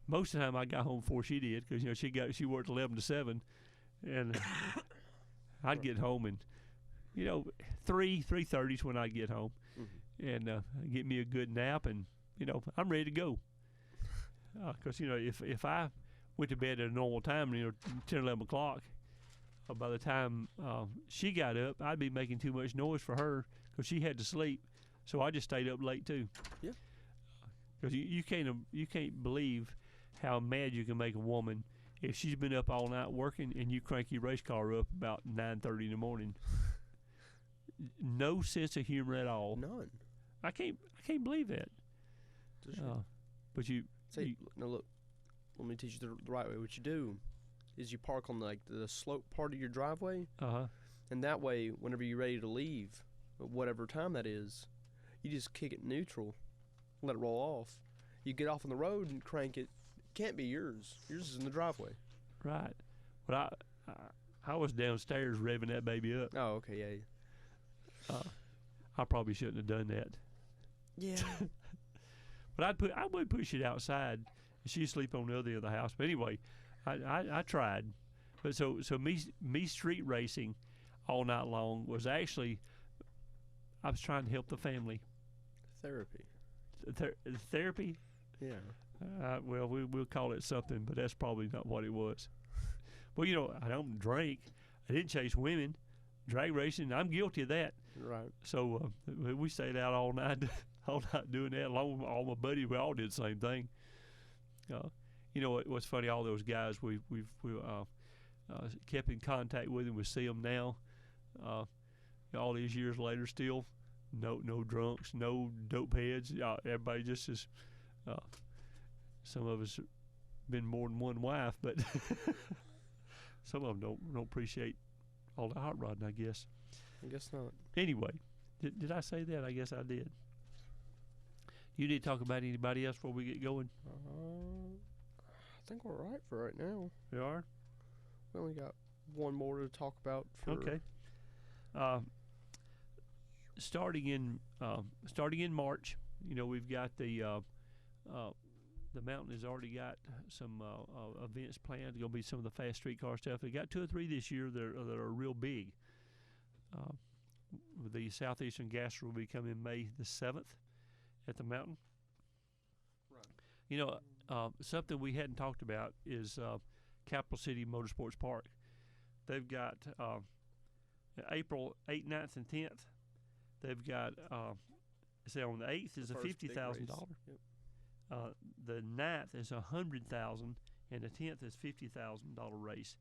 Most of the time, I got home before she did because she worked 11 to 7, and I'd get home and 3:30 is when I'd get home, and get me a good nap, and I'm ready to go. Because if I went to bed at a normal time, 10, 11 o'clock, by the time she got up, I'd be making too much noise for her because she had to sleep. So I just stayed up late too. Yeah. Because you can't believe how mad you can make a woman if she's been up all night working and you crank your race car up about 9:30 in the morning. No sense of humor at all. None. I can't believe that. But now look, let me teach you the right way. What you do is you park on the slope part of your driveway, and that way, whenever you're ready to leave, whatever time that is, you just kick it neutral, let it roll off. You get off on the road and crank it. It can't be yours. Yours is in the driveway. Right. But I was downstairs revving that baby up. Oh, okay, yeah. I probably shouldn't have done that. Yeah. But I would push it outside. She'd sleep on the other end of the house. But anyway, I tried. But so me street racing all night long was actually I was trying to help the family. Therapy. Therapy? Yeah. Well, we'll call it something, but that's probably not what it was. Well, you know, I don't drink. I didn't chase women. Drag racing, I'm guilty of that. Right. So we stayed out all night doing that. Along with all my buddies, we all did the same thing. You know what's funny? All those guys we've kept in contact with, and we see them now. All these years later, still no drunks, no dope heads. Everybody just is. Some of us been more than one wife, but some of them don't appreciate all the hot rodding, I guess. I guess not. Anyway, did I say that? I guess I did. You need to talk about anybody else before we get going? I think we're right for right now. We are? We only got one more to talk about. Okay. Starting in March, you know, we've got the mountain has already got some events planned. There's going to be some of the fast streetcar stuff. They got 2 or 3 this year that are real big. The Southeastern Gaster will be coming May the 7th at the mountain. Right. You know, something we hadn't talked about is Capital City Motorsports Park. They've got April 8th, 9th, and 10th. They've got, say on the 8th is a $50,000. Yep. The 9th is $100,000, and the 10th is $50,000 race.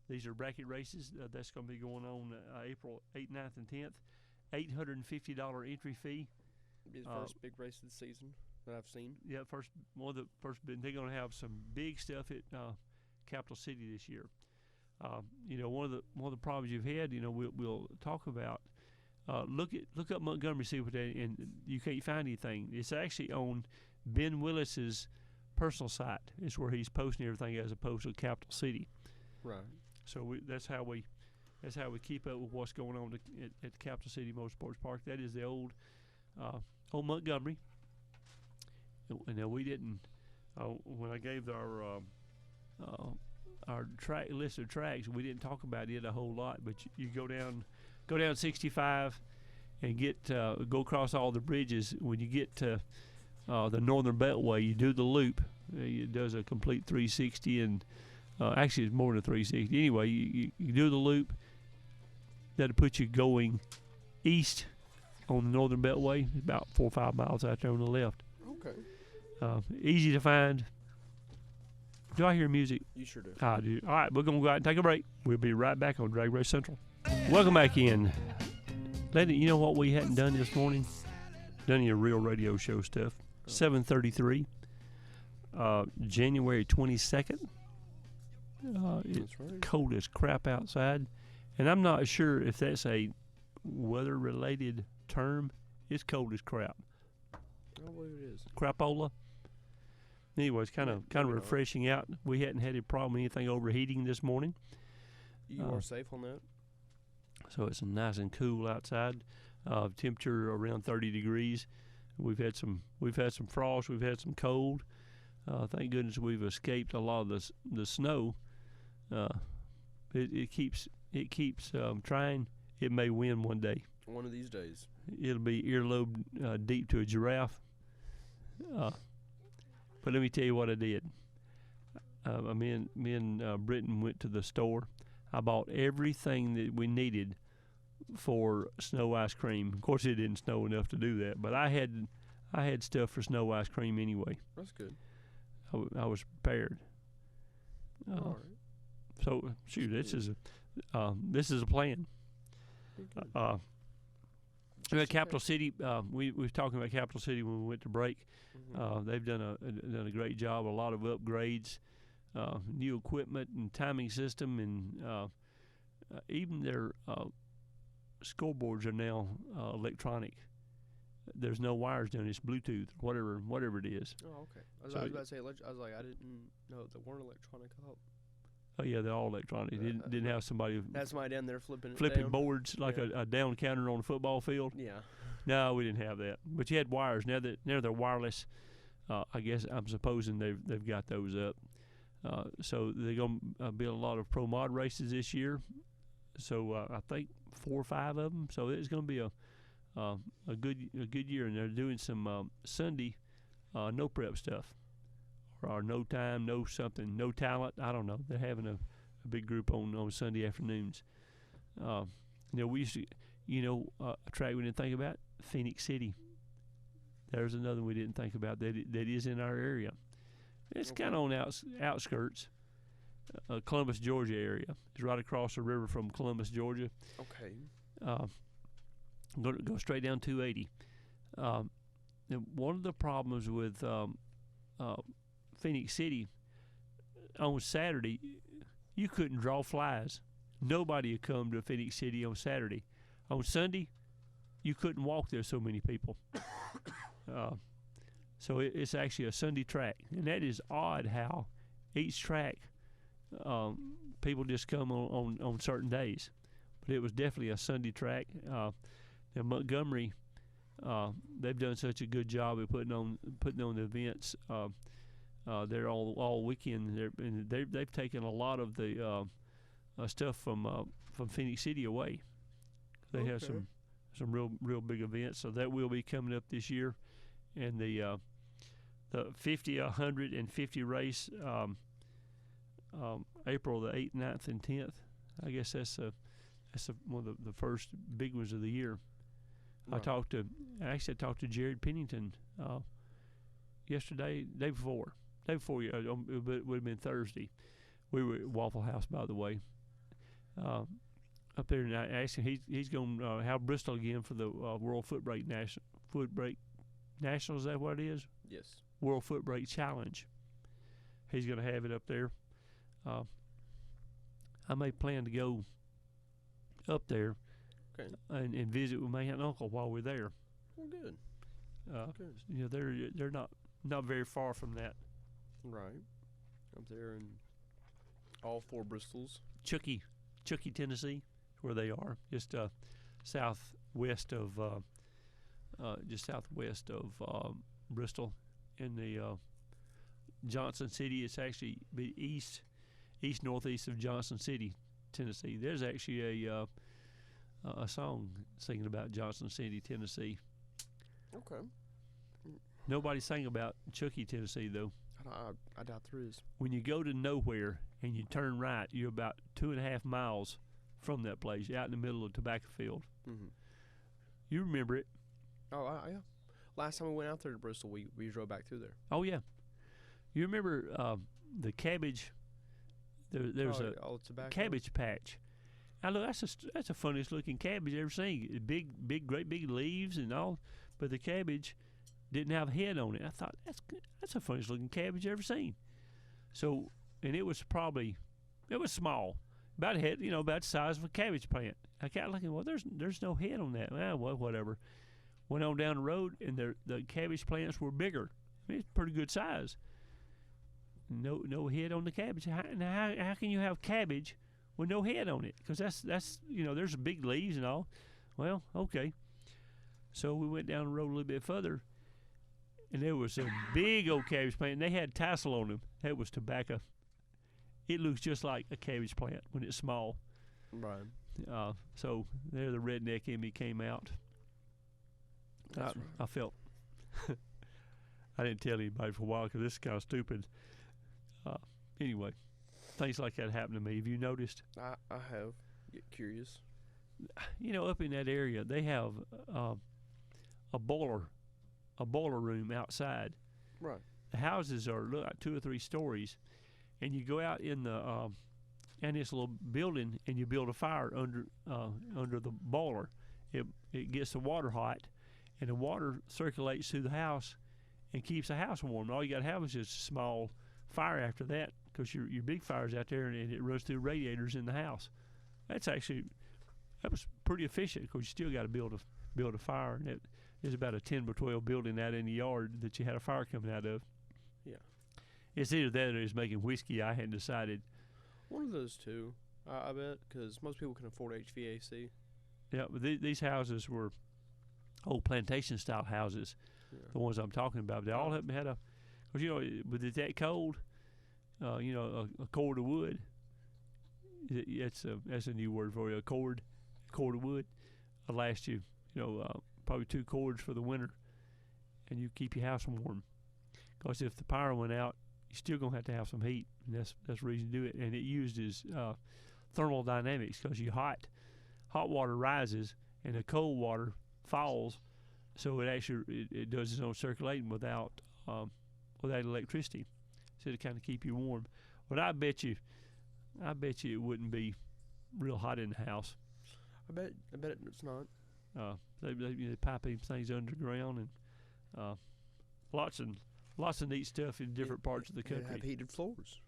These are bracket races. That's going to be going on April 8th, 9th, and 10th. $850 entry fee. It'll be the first big race of the season that I've seen. Yeah, one of the first. They're going to have some big stuff at Capital City this year. You know, one of the problems you've had. You know, we'll talk about. Look up Montgomery, see what they, and you can't find anything. It's actually on Ben Willis's personal site. It's where he's posting everything as opposed to Capital City. Right. So that's how we keep up with what's going on at the Capital City Motorsports Park. That is the old Montgomery. And we didn't when I gave our track list of tracks, we didn't talk about it a whole lot. But you go down 65 and go across all the bridges. When you get to the Northern Beltway, you do the loop. It does a complete 360, and actually it's more than a 360. Anyway, you do the loop. That'll put you going east on the Northern Beltway, about 4 or 5 miles out there on the left. Okay. Easy to find. Do I hear music? You sure do. I do. All right, we're going to go out and take a break. We'll be right back on Drag Race Central. Welcome back in. Lady, you know what we hadn't done this morning? Done any real radio show stuff. 7:33, January 22nd. It's right. Cold as crap outside. And I'm not sure if that's a weather-related term. It's cold as crap. I believe it is. Crapola. Anyway, it's kind of refreshing out. We hadn't had a problem with anything overheating this morning. You are safe on that? So it's nice and cool outside. Temperature around 30 degrees. We've had some frost. We've had some cold. Thank goodness we've escaped a lot of the snow. It keeps trying. It may win one day. One of these days. It'll be earlobe deep to a giraffe. But let me tell you what I did. Me and Britton went to the store. I bought everything that we needed for snow ice cream. Of course, it didn't snow enough to do that, but I had stuff for snow ice cream anyway. That's good. I was prepared. All right. So shoot, this is a plan. Capital City. We were talking about Capital City when we went to break. Mm-hmm. They've done a great job. A lot of upgrades, new equipment and timing system, and even their scoreboards are now electronic. There's no wires down. It's Bluetooth, whatever it is. Oh, okay. I was about to say. I was like, I didn't know they weren't electronic. Oh yeah, they're all electronic. Didn't have somebody Had somebody down there flipping down. Boards like a down counter on a football field. Yeah. No, we didn't have that. But you had wires. Now they're wireless. I guess I'm supposing they've got those up. So they're going to build a lot of pro mod races this year. So I think 4 or 5 of them. So it's going to be a good year, and they're doing some Sunday no prep stuff, or no time, no something, no talent. I don't know. They're having a big group on Sunday afternoons. We used to, a track we didn't think about, Phoenix City. There's another we didn't think about that is in our area. It's kind of on outskirts. Columbus, Georgia area. It's right across the river from Columbus, Georgia. Okay. Go straight down 280. And one of the problems with Phoenix City, on Saturday, you couldn't draw flies. Nobody would come to Phoenix City on Saturday. On Sunday, you couldn't walk there, so many people. So it's actually a Sunday track, and that is odd how each track people just come on certain days. But it was definitely a Sunday track. And Montgomery, they've done such a good job of putting on the events. They're all weekend. They've taken a lot of the stuff from Phoenix City away. They have some real big events, so that will be coming up this year. And the 50, 100, and 50 race, April the 8th, 9th, and 10th. I guess that's one of the first big ones of the year. Right. I talked to Jared Pennington yesterday, day before, it would have been Thursday. We were at Waffle House, by the way, up there, and I asked him, he's going to have Bristol again for the World Foot Brake National. Is that what it is? Yes. World Foot Brake Challenge. He's going to have it up there. I may plan to go up there and visit with my aunt and uncle while we're there. Well, good. Good. They're not very far from that. Right. Up there in all four Bristols. Chuckey, Tennessee, where they are, just southwest of Bristol. In the Johnson City, it's actually east northeast of Johnson City, Tennessee. There's actually a song singing about Johnson City, Tennessee. Okay. Nobody sang about Chuckey, Tennessee, though. I doubt there is. When you go to nowhere and you turn right, you're about 2.5 miles from that place, out in the middle of a tobacco field. Mm-hmm. You remember it? Oh, yeah. Last time we went out there to Bristol, we drove back through there. Oh, yeah. You remember the cabbage? There's a cabbage patch. Now, look, that's the funniest looking cabbage I've ever seen. Great big leaves and all, but the cabbage didn't have a head on it. I thought, that's the funniest looking cabbage I've ever seen. So, and it was small, about a head, about the size of a cabbage plant. I kept looking, well, there's no head on that. Well, whatever. Went on down the road, and the cabbage plants were bigger. I mean, it's pretty good size. No head on the cabbage. How can you have cabbage with no head on it? Because that's there's big leaves and all. Well, okay. So we went down the road a little bit further, and there was a big old cabbage plant, and they had tassel on them. That was tobacco. It looks just like a cabbage plant when it's small. Right. So there the redneck in me came out. I felt I didn't tell anybody for a while because this is kind of stupid. Anyway, things like that happen to me. Have you noticed? I have. Get curious. Up in that area, they have a boiler room outside. Right. The houses are like 2 or 3 stories, and you go out in this little building and you build a fire under the boiler. It gets the water hot, and the water circulates through the house and keeps the house warm. All you got to have is just a small fire after that, because your big fire's out there and it runs through radiators in the house. That was pretty efficient, because you still got to build a fire, and it is about a 10 by 12 building out in the yard that you had a fire coming out of. Yeah, it's either that or it's making whiskey. I hadn't decided. One of those two, I bet, because most people can afford HVAC. Yeah, but these houses were old plantation style houses. Yeah. The ones I'm talking about, they all had a, because with it that cold, a cord of wood. That's a new word for you. A cord of wood will last you probably 2 cords for the winter, and you keep your house warm. Because if the power went out, you're still gonna have to have some heat, and that's the reason to do it. And it uses thermodynamics, because hot water rises and the cold water falls, so it actually it does its own circulating without electricity, so to kind of keep you warm. But I bet you it wouldn't be real hot in the house. I bet it's not. They pipe these things underground, and lots of neat stuff in different parts of the country. They have heated floors.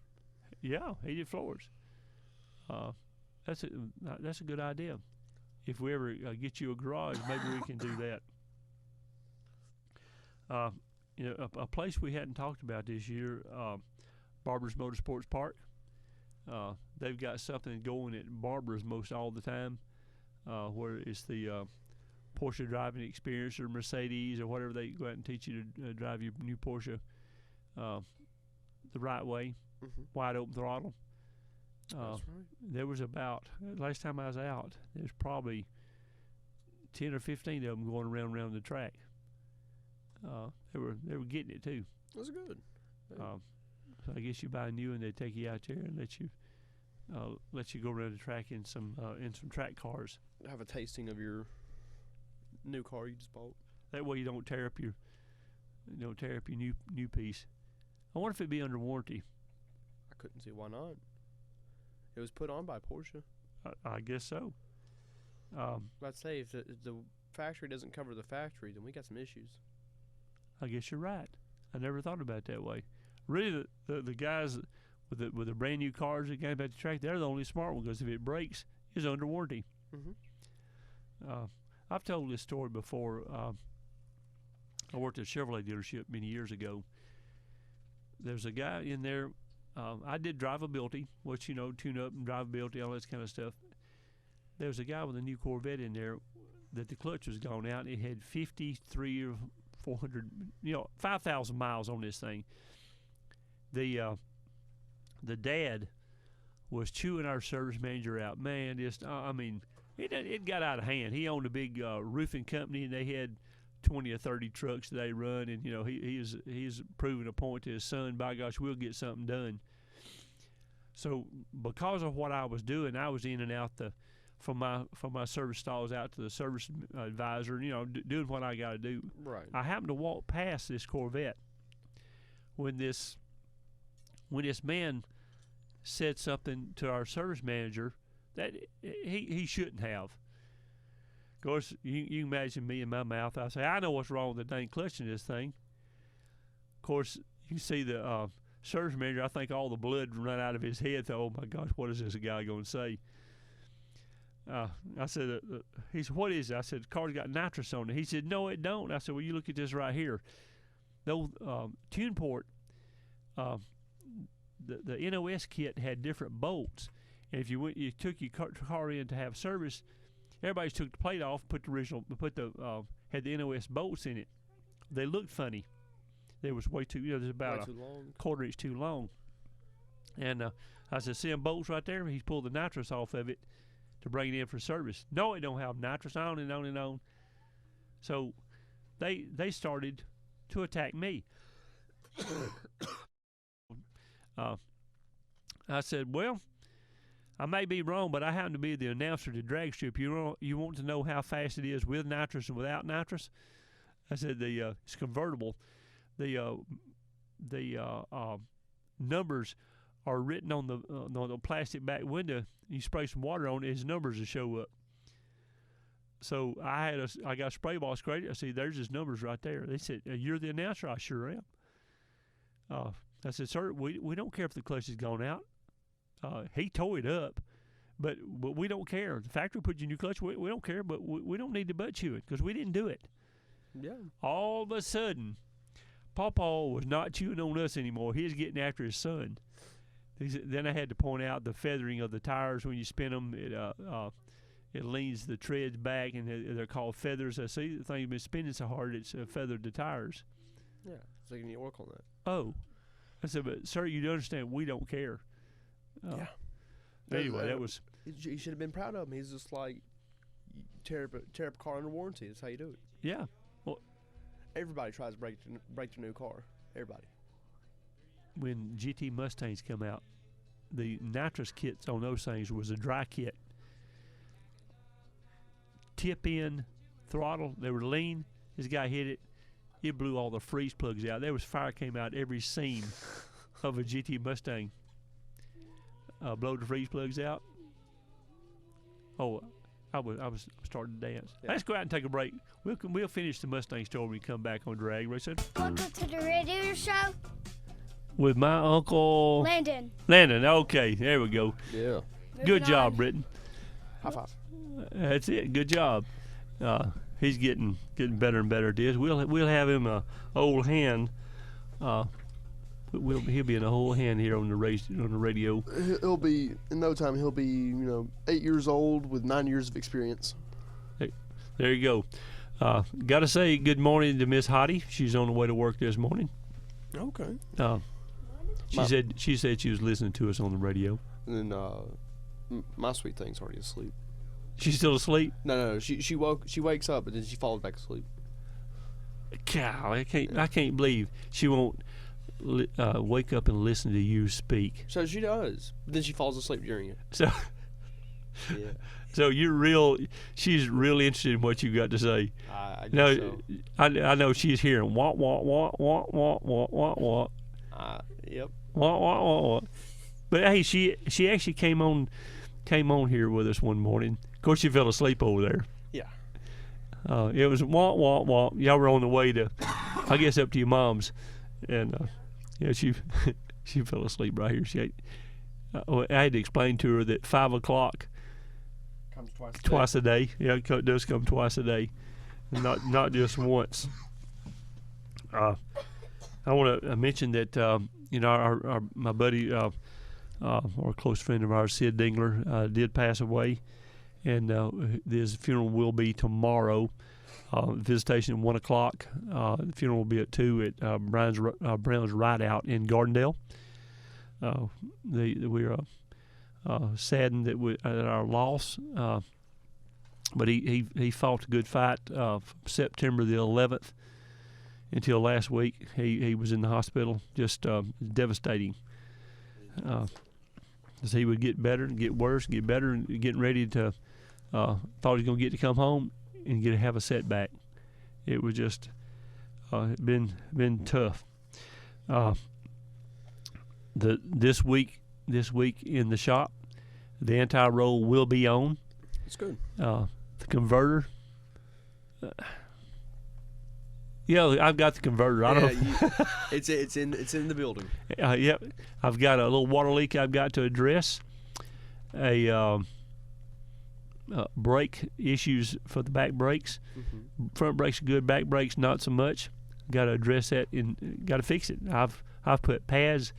Yeah, heated floors. That's a good idea. If we ever get you a garage, maybe we can do that. A place we hadn't talked about this year, Barber's Motorsports Park. They've got something going at Barber's most all the time, where it's the Porsche driving experience, or Mercedes, or whatever. They go out and teach you to drive your new Porsche the right way, wide open throttle. That's right. There was about, last time I was out, there's probably 10 or 15 of them going around the track. They were getting it too. That's good. So I guess you buy a new one, they take you out there and let you go around the track in some track cars. Have a tasting of your new car you just bought. That way you don't tear up your new piece. I wonder if it'd be under warranty. I couldn't see why not. It was put on by Porsche. I guess so. I'd say if the factory doesn't cover the factory, then we got some issues. I guess you're right. I never thought about it that way. Really, the guys with the brand new cars that came back to the track, they're the only smart one, because if it breaks, it's under warranty. I've told this story before. I worked at a Chevrolet dealership many years ago. There's a guy in there. I did drivability, which, tune up and drivability, all that kind of stuff. There was a guy with a new Corvette in there that the clutch was gone out. It had 53 or 400, 5,000 miles on this thing. The dad was chewing our service manager out. Man, it got out of hand. He owned a big roofing company, and they had 20 or 30 trucks that they run, and he's proving a point to his son. By gosh, we'll get something done. So because of what I was doing, I was in and out from my service stalls out to the service advisor, doing what I got to do. Right. I happened to walk past this Corvette when this man said something to our service manager that he shouldn't have. Of course, you can imagine me in my mouth. I say, I know what's wrong with the dang clutch in this thing. Of course, you see the service manager, I think all the blood run out of his head. Oh my gosh, what is this guy going to say? I said, he said, what is it? I said, the car's got nitrous on it. He said, no, it don't. I said, well, you look at this right here. The old tune port, the NOS kit had different bolts. And if you took your car in to have service, everybody took the plate off, had the NOS bolts in it. They looked funny. There was way too, there's about a quarter inch too long. And I said, see them bolts right there? He's pulled the nitrous off of it to bring it in for service. No, it don't have nitrous, on and on and on. So they started to attack me. I said, well, I may be wrong, but I happen to be the announcer to drag strip. You want to know how fast it is with nitrous and without nitrous? I said it's convertible. The numbers are written on the plastic back window. You spray some water on it, his numbers will show up. So I got a spray ball sprayed. I said, there's his numbers right there. They said, you're the announcer? I sure am. I said, sir, we don't care if the clutch has gone out. He tore it up, but we don't care. The factory put you in your clutch. We don't care, but we don't need to butt chew it because we didn't do it. Yeah. All of a sudden, Pawpaw was not chewing on us anymore. He was getting after his son. Then I had to point out the feathering of the tires. When you spin them, it leans the treads back, and they're called feathers. I see the thing's been spinning so hard it's feathered the tires. Yeah, so you need to work on that. Oh. I said, but sir, you understand, we don't care. Yeah. Anyway, that was... You should have been proud of him. He's just like, tear up a car under warranty. That's how you do it. Yeah. Well, Everybody tries to break their new car. Everybody. when GT Mustangs come out, the nitrous kits on those things was a dry kit. Tip in, throttle, they were lean. This guy hit it. It blew all the freeze plugs out. There was fire came out every seam of a GT Mustang. Blow the freeze plugs out. Oh, I was starting to dance. Yeah. Let's go out and take a break. We'll finish the Mustang story when we come back on Drag Race Welcome to the radio show, with my uncle Landon. Landon. Okay, there we go. Yeah. Good Moving job, on. Britton. High five. That's it. Good job. He's getting better and better at this. We'll have him a old hand. He'll be an old hand here on the radio. He'll be in no time. He'll be 8 years old with 9 years of experience. There you go. Got to say good morning to Miss Hottie. She's on the way to work this morning. Okay. She said she was listening to us on the radio. And then my sweet thing's already asleep. She's still asleep. No. She wakes up and then she falls back asleep. Cow, I can't believe she won't wake up and listen to you speak. So she does. But then she falls asleep during it. So Yeah. so she's really interested in what you got to say. I No, guess so. I know she's hearing wah wah wah wah wah wah wah wah Yep. wah wah wah wah. But hey, she actually came on here with us one morning. Of course, she fell asleep over there. Yeah. It was wah wah wah. Y'all were on the way to, I guess, up to your mom's, and she she fell asleep right here. I had to explain to her that 5 o'clock Comes twice a day. Yeah, it does come twice a day, not just once. I want to mention that my buddy, or a close friend of ours, Sid Dingler, did pass away, and his funeral will be tomorrow. Visitation at 1 o'clock. The funeral will be at 2 at Brown's Rideout in Gardendale. We are saddened at our loss, but he fought a good fight from September the 11th until last week. He was in the hospital, just devastating. As he would get better and get worse, get better, and getting ready to thought he was going to get to come home and have a setback. It was just been tough. This week in the shop, the anti-roll will be on. It's good. The converter. Yeah, I've got the converter. I don't know. It's in the building. Yep, I've got a little water leak I've got to address. Brake issues for the back brakes. Mm-hmm. Front brakes are good, back brakes not so much. Got to address that and got to fix it. I've put pads,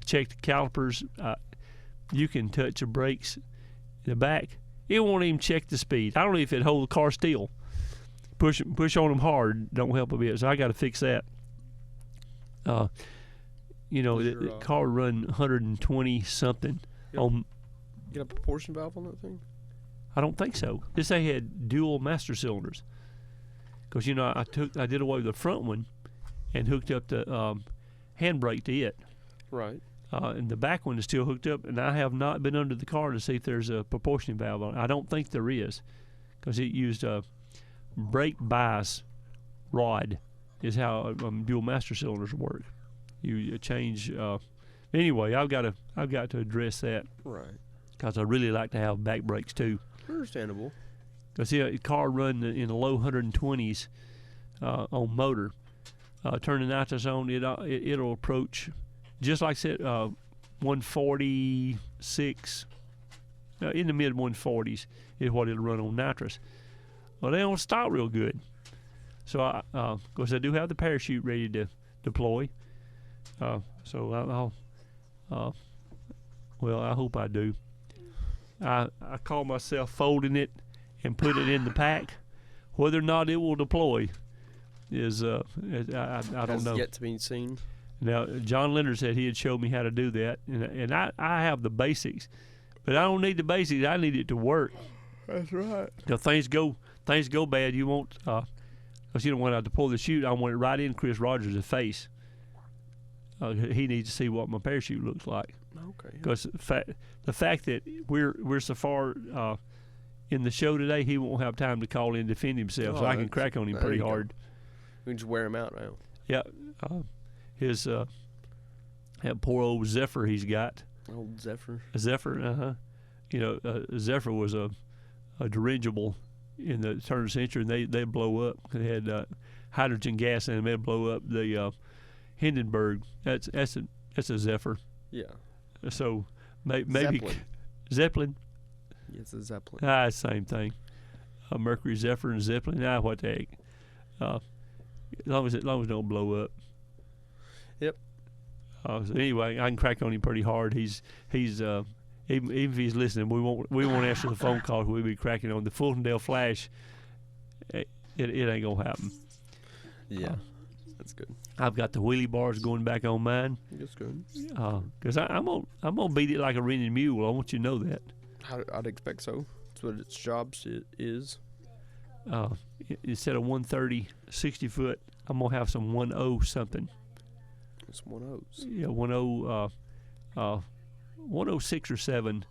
checked the calipers. You can touch the brakes in the back. It won't even check the speed. I don't know if it holds the car still. Push on them hard don't help a bit. So I got to fix that. The car run 120 something Yep. on. You got a proportion valve on that thing? I don't think so. This they had dual master cylinders. Because I did away with the front one, and hooked up the handbrake to it. Right. And the back one is still hooked up, and I have not been under the car to see if there's a proportioning valve on it. I don't think there is, because it used a brake bias rod is how dual master cylinders work. You change. Anyway, I've got to address that. Right. Because I really like to have back brakes too. Understandable. Because a car run in the low 120s on motor, turn the nitrous on, it'll approach, just like I said, 146, in the mid 140s is what it'll run on nitrous. Well, they don't stop real good. So, of course, I do have the parachute ready to deploy. So I hope I do. I call myself folding it and put it in the pack. Whether or not it will deploy is I don't know. Yet to be seen. Now, John Leonard said he had showed me how to do that, and I have the basics, but I don't need the basics. I need it to work. That's right. If things go bad, you won't, because you don't want to have to pull the chute. I want it right in Chris Rogers' face. He needs to see what my parachute looks like. Okay. Because the fact that we're so far in the show today, he won't have time to call in and defend himself. So I can crack on him pretty hard. We can just wear him out now. Yeah. His that poor old Zephyr he's got. Old Zephyr. Zephyr, Zephyr was a dirigible in the turn of the century, and they blow up. They had hydrogen gas in them. They'd blow up the Hindenburg. That's a Zephyr. Yeah. So maybe Zeppelin. Yeah, it's a Zeppelin. Same thing. Mercury, Zephyr, and Zeppelin. What the heck? As long as it don't blow up. Yep. So anyway, I can crack on him pretty hard. He's even if he's listening, we won't answer the phone call. We'll be cracking on the Fultondale Flash. It ain't gonna happen. Yeah, that's good. I've got the wheelie bars going back on mine. That's good. Because I'm gonna beat it like a rented mule. I want you to know that. I'd expect so. That's what its job is. Instead of 130 60 foot, I'm gonna have some 10 something. It's 1/0s. Yeah, 106 or 7.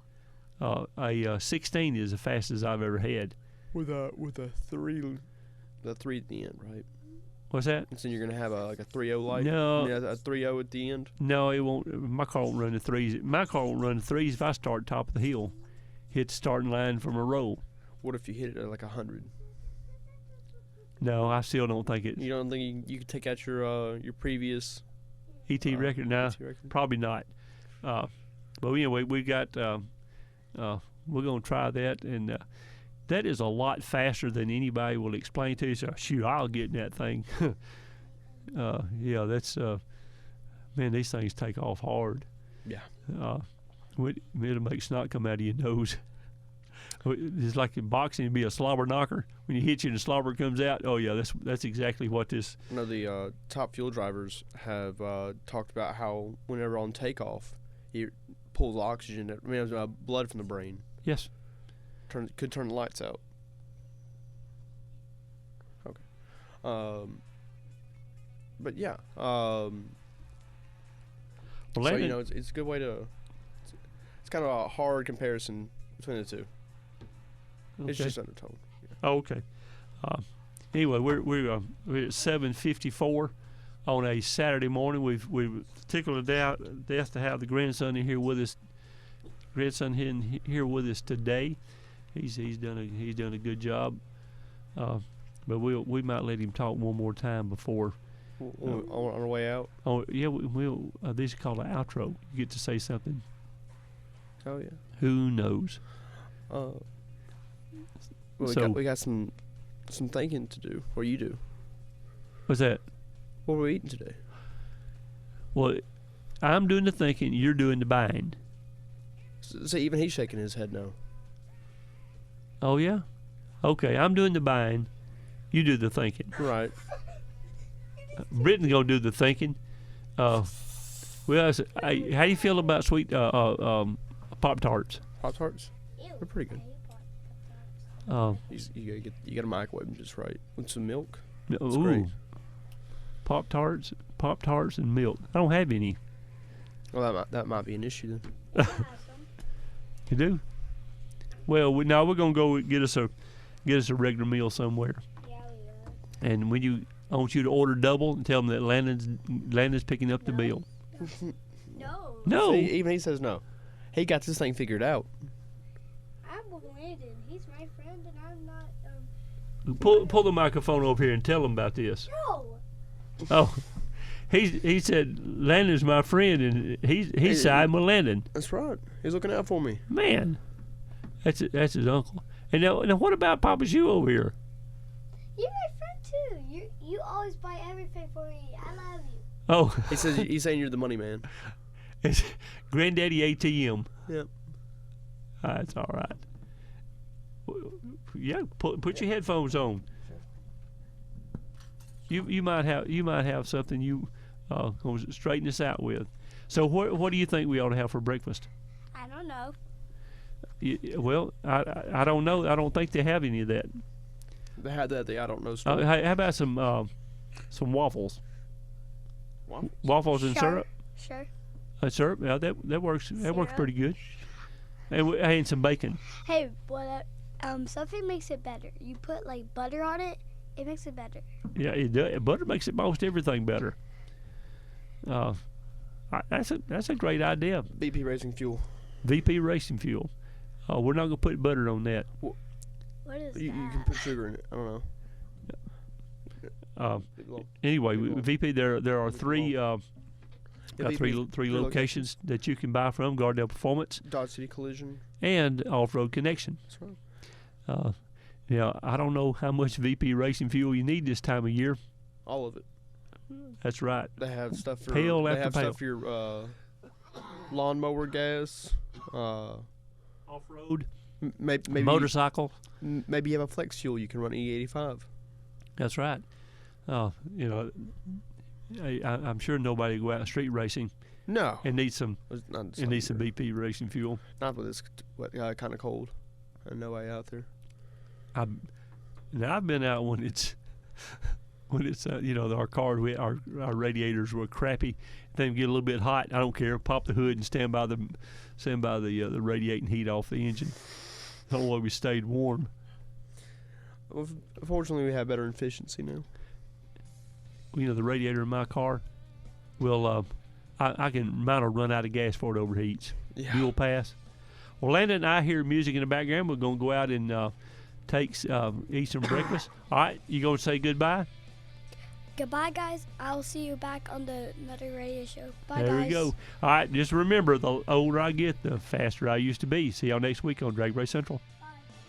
A 16 is the fastest I've ever had. With a 3. The 3 at the end, right? What's that? And so you're gonna have a 3/0 light. No. Yeah, a 3/0 at the end. No, it won't. My car won't run the 3s. My car won't run the 3s if I start top of the hill, hit the starting line from a roll. What if you hit it at like 100? No, I still don't think it. You don't think you could take out your previous ET record? No, ET record? probably not. But anyway, we got. We're gonna try that, and that is a lot faster than anybody will explain to you. So shoot, I'll get in that thing. Yeah, that's man. These things take off hard. Yeah. It'll make snot come out of your nose. It's like in boxing, it'd be a slobber knocker. When you hit you and the slobber comes out, oh yeah, that's exactly what this. The top fuel drivers have talked about how whenever on takeoff, it pulls oxygen, blood from the brain. Yes. Could turn the lights out. Okay. But yeah. Well, So it's a good way to. It's kind of a hard comparison between the two. Okay. It's just undertone. Yeah. Oh, okay. Anyway, we're at 7:54 on a Saturday morning. We've tickled to death to have the grandson in here with us. Grandson here with us today. He's done a good job. But we might let him talk one more time before. On our way out. Oh yeah, we'll. This is called an outro. You get to say something. Oh yeah. Who knows? We got some thinking to do, or you do. What's that? What were we eating today? Well, I'm doing the thinking. You're doing the buying. So even he's shaking his head no. Oh yeah. Okay, I'm doing the buying. You do the thinking. Right. Britton's gonna do the thinking. Well, how do you feel about sweet Pop-Tarts? Pop-Tarts? They're pretty good. You gotta microwave them just right with some milk. That's great. Pop-Tarts, and milk. I don't have any. Well, that might be an issue then. You do? Well, now we're gonna go get us a regular meal somewhere. Yeah, we are. And I want you to order double and tell them that Landon's picking up the bill. No. No. See, even he says no. He got this thing figured out. I'm with Landon. He's my friend, and I'm not. Pull the microphone over here and tell them about this. No. Oh, he said Landon's my friend, and he's siding with Landon. That's right. He's looking out for me. Man, that's his uncle. And now what about Papa Shu over here? You're my friend too. You always buy everything for me. I love you. Oh, He's saying you're the money man. it's Granddaddy ATM. Yep. That's all right. Yeah, put your headphones on. You might have something you gonna straighten us out with. So what do you think we ought to have for breakfast? I don't know. Well, I don't know. I don't think they have any of that. They had that at the I don't know store. Hey, how about some waffles? Waffles and syrup. Sure. Syrup. Yeah, that works. That works Syrup. pretty good. And some bacon. Hey, what? Something makes it better. You put like butter on it. It makes it better. Yeah, it does. Butter makes it most everything better. That's a great idea. BP Racing Fuel. VP Racing Fuel. We're not gonna put butter on that. What is You that? can put sugar in it. I don't know. Anyway, Big long. VP, there are Big three long. Yeah, three VP, three locations that you can buy from: Gardell Performance Dodge City Collision. and Off Road Connection. That's right. I don't know how much VP Racing Fuel you need this time of year. All of it. That's right. They have stuff for Pail they after have pail. stuff for your lawnmower gas. Off road, Maybe motorcycle. maybe you have a flex fuel. You can run E85. That's right. I'm sure nobody go out street racing No, and need some it's not VP Racing Fuel. Not with this kind of cold. And no way out there. Now I've been out when it's our car our radiators were crappy. They get a little bit hot. I don't care. Pop the hood and stand by the radiating heat off the engine. The whole way we stayed warm. Well, fortunately, we have better efficiency now. The radiator in my car will mine will run out of gas before it overheats. Yeah. Fuel pass. Well, Landon and I hear music in the background. We're going to go out and eat some breakfast. All right, you going to say goodbye? Goodbye, guys. I'll see you back on the another radio show. Bye, There guys. we go. All right, just remember, the older I get, the faster I used to be. See y'all next week on DragRace Central.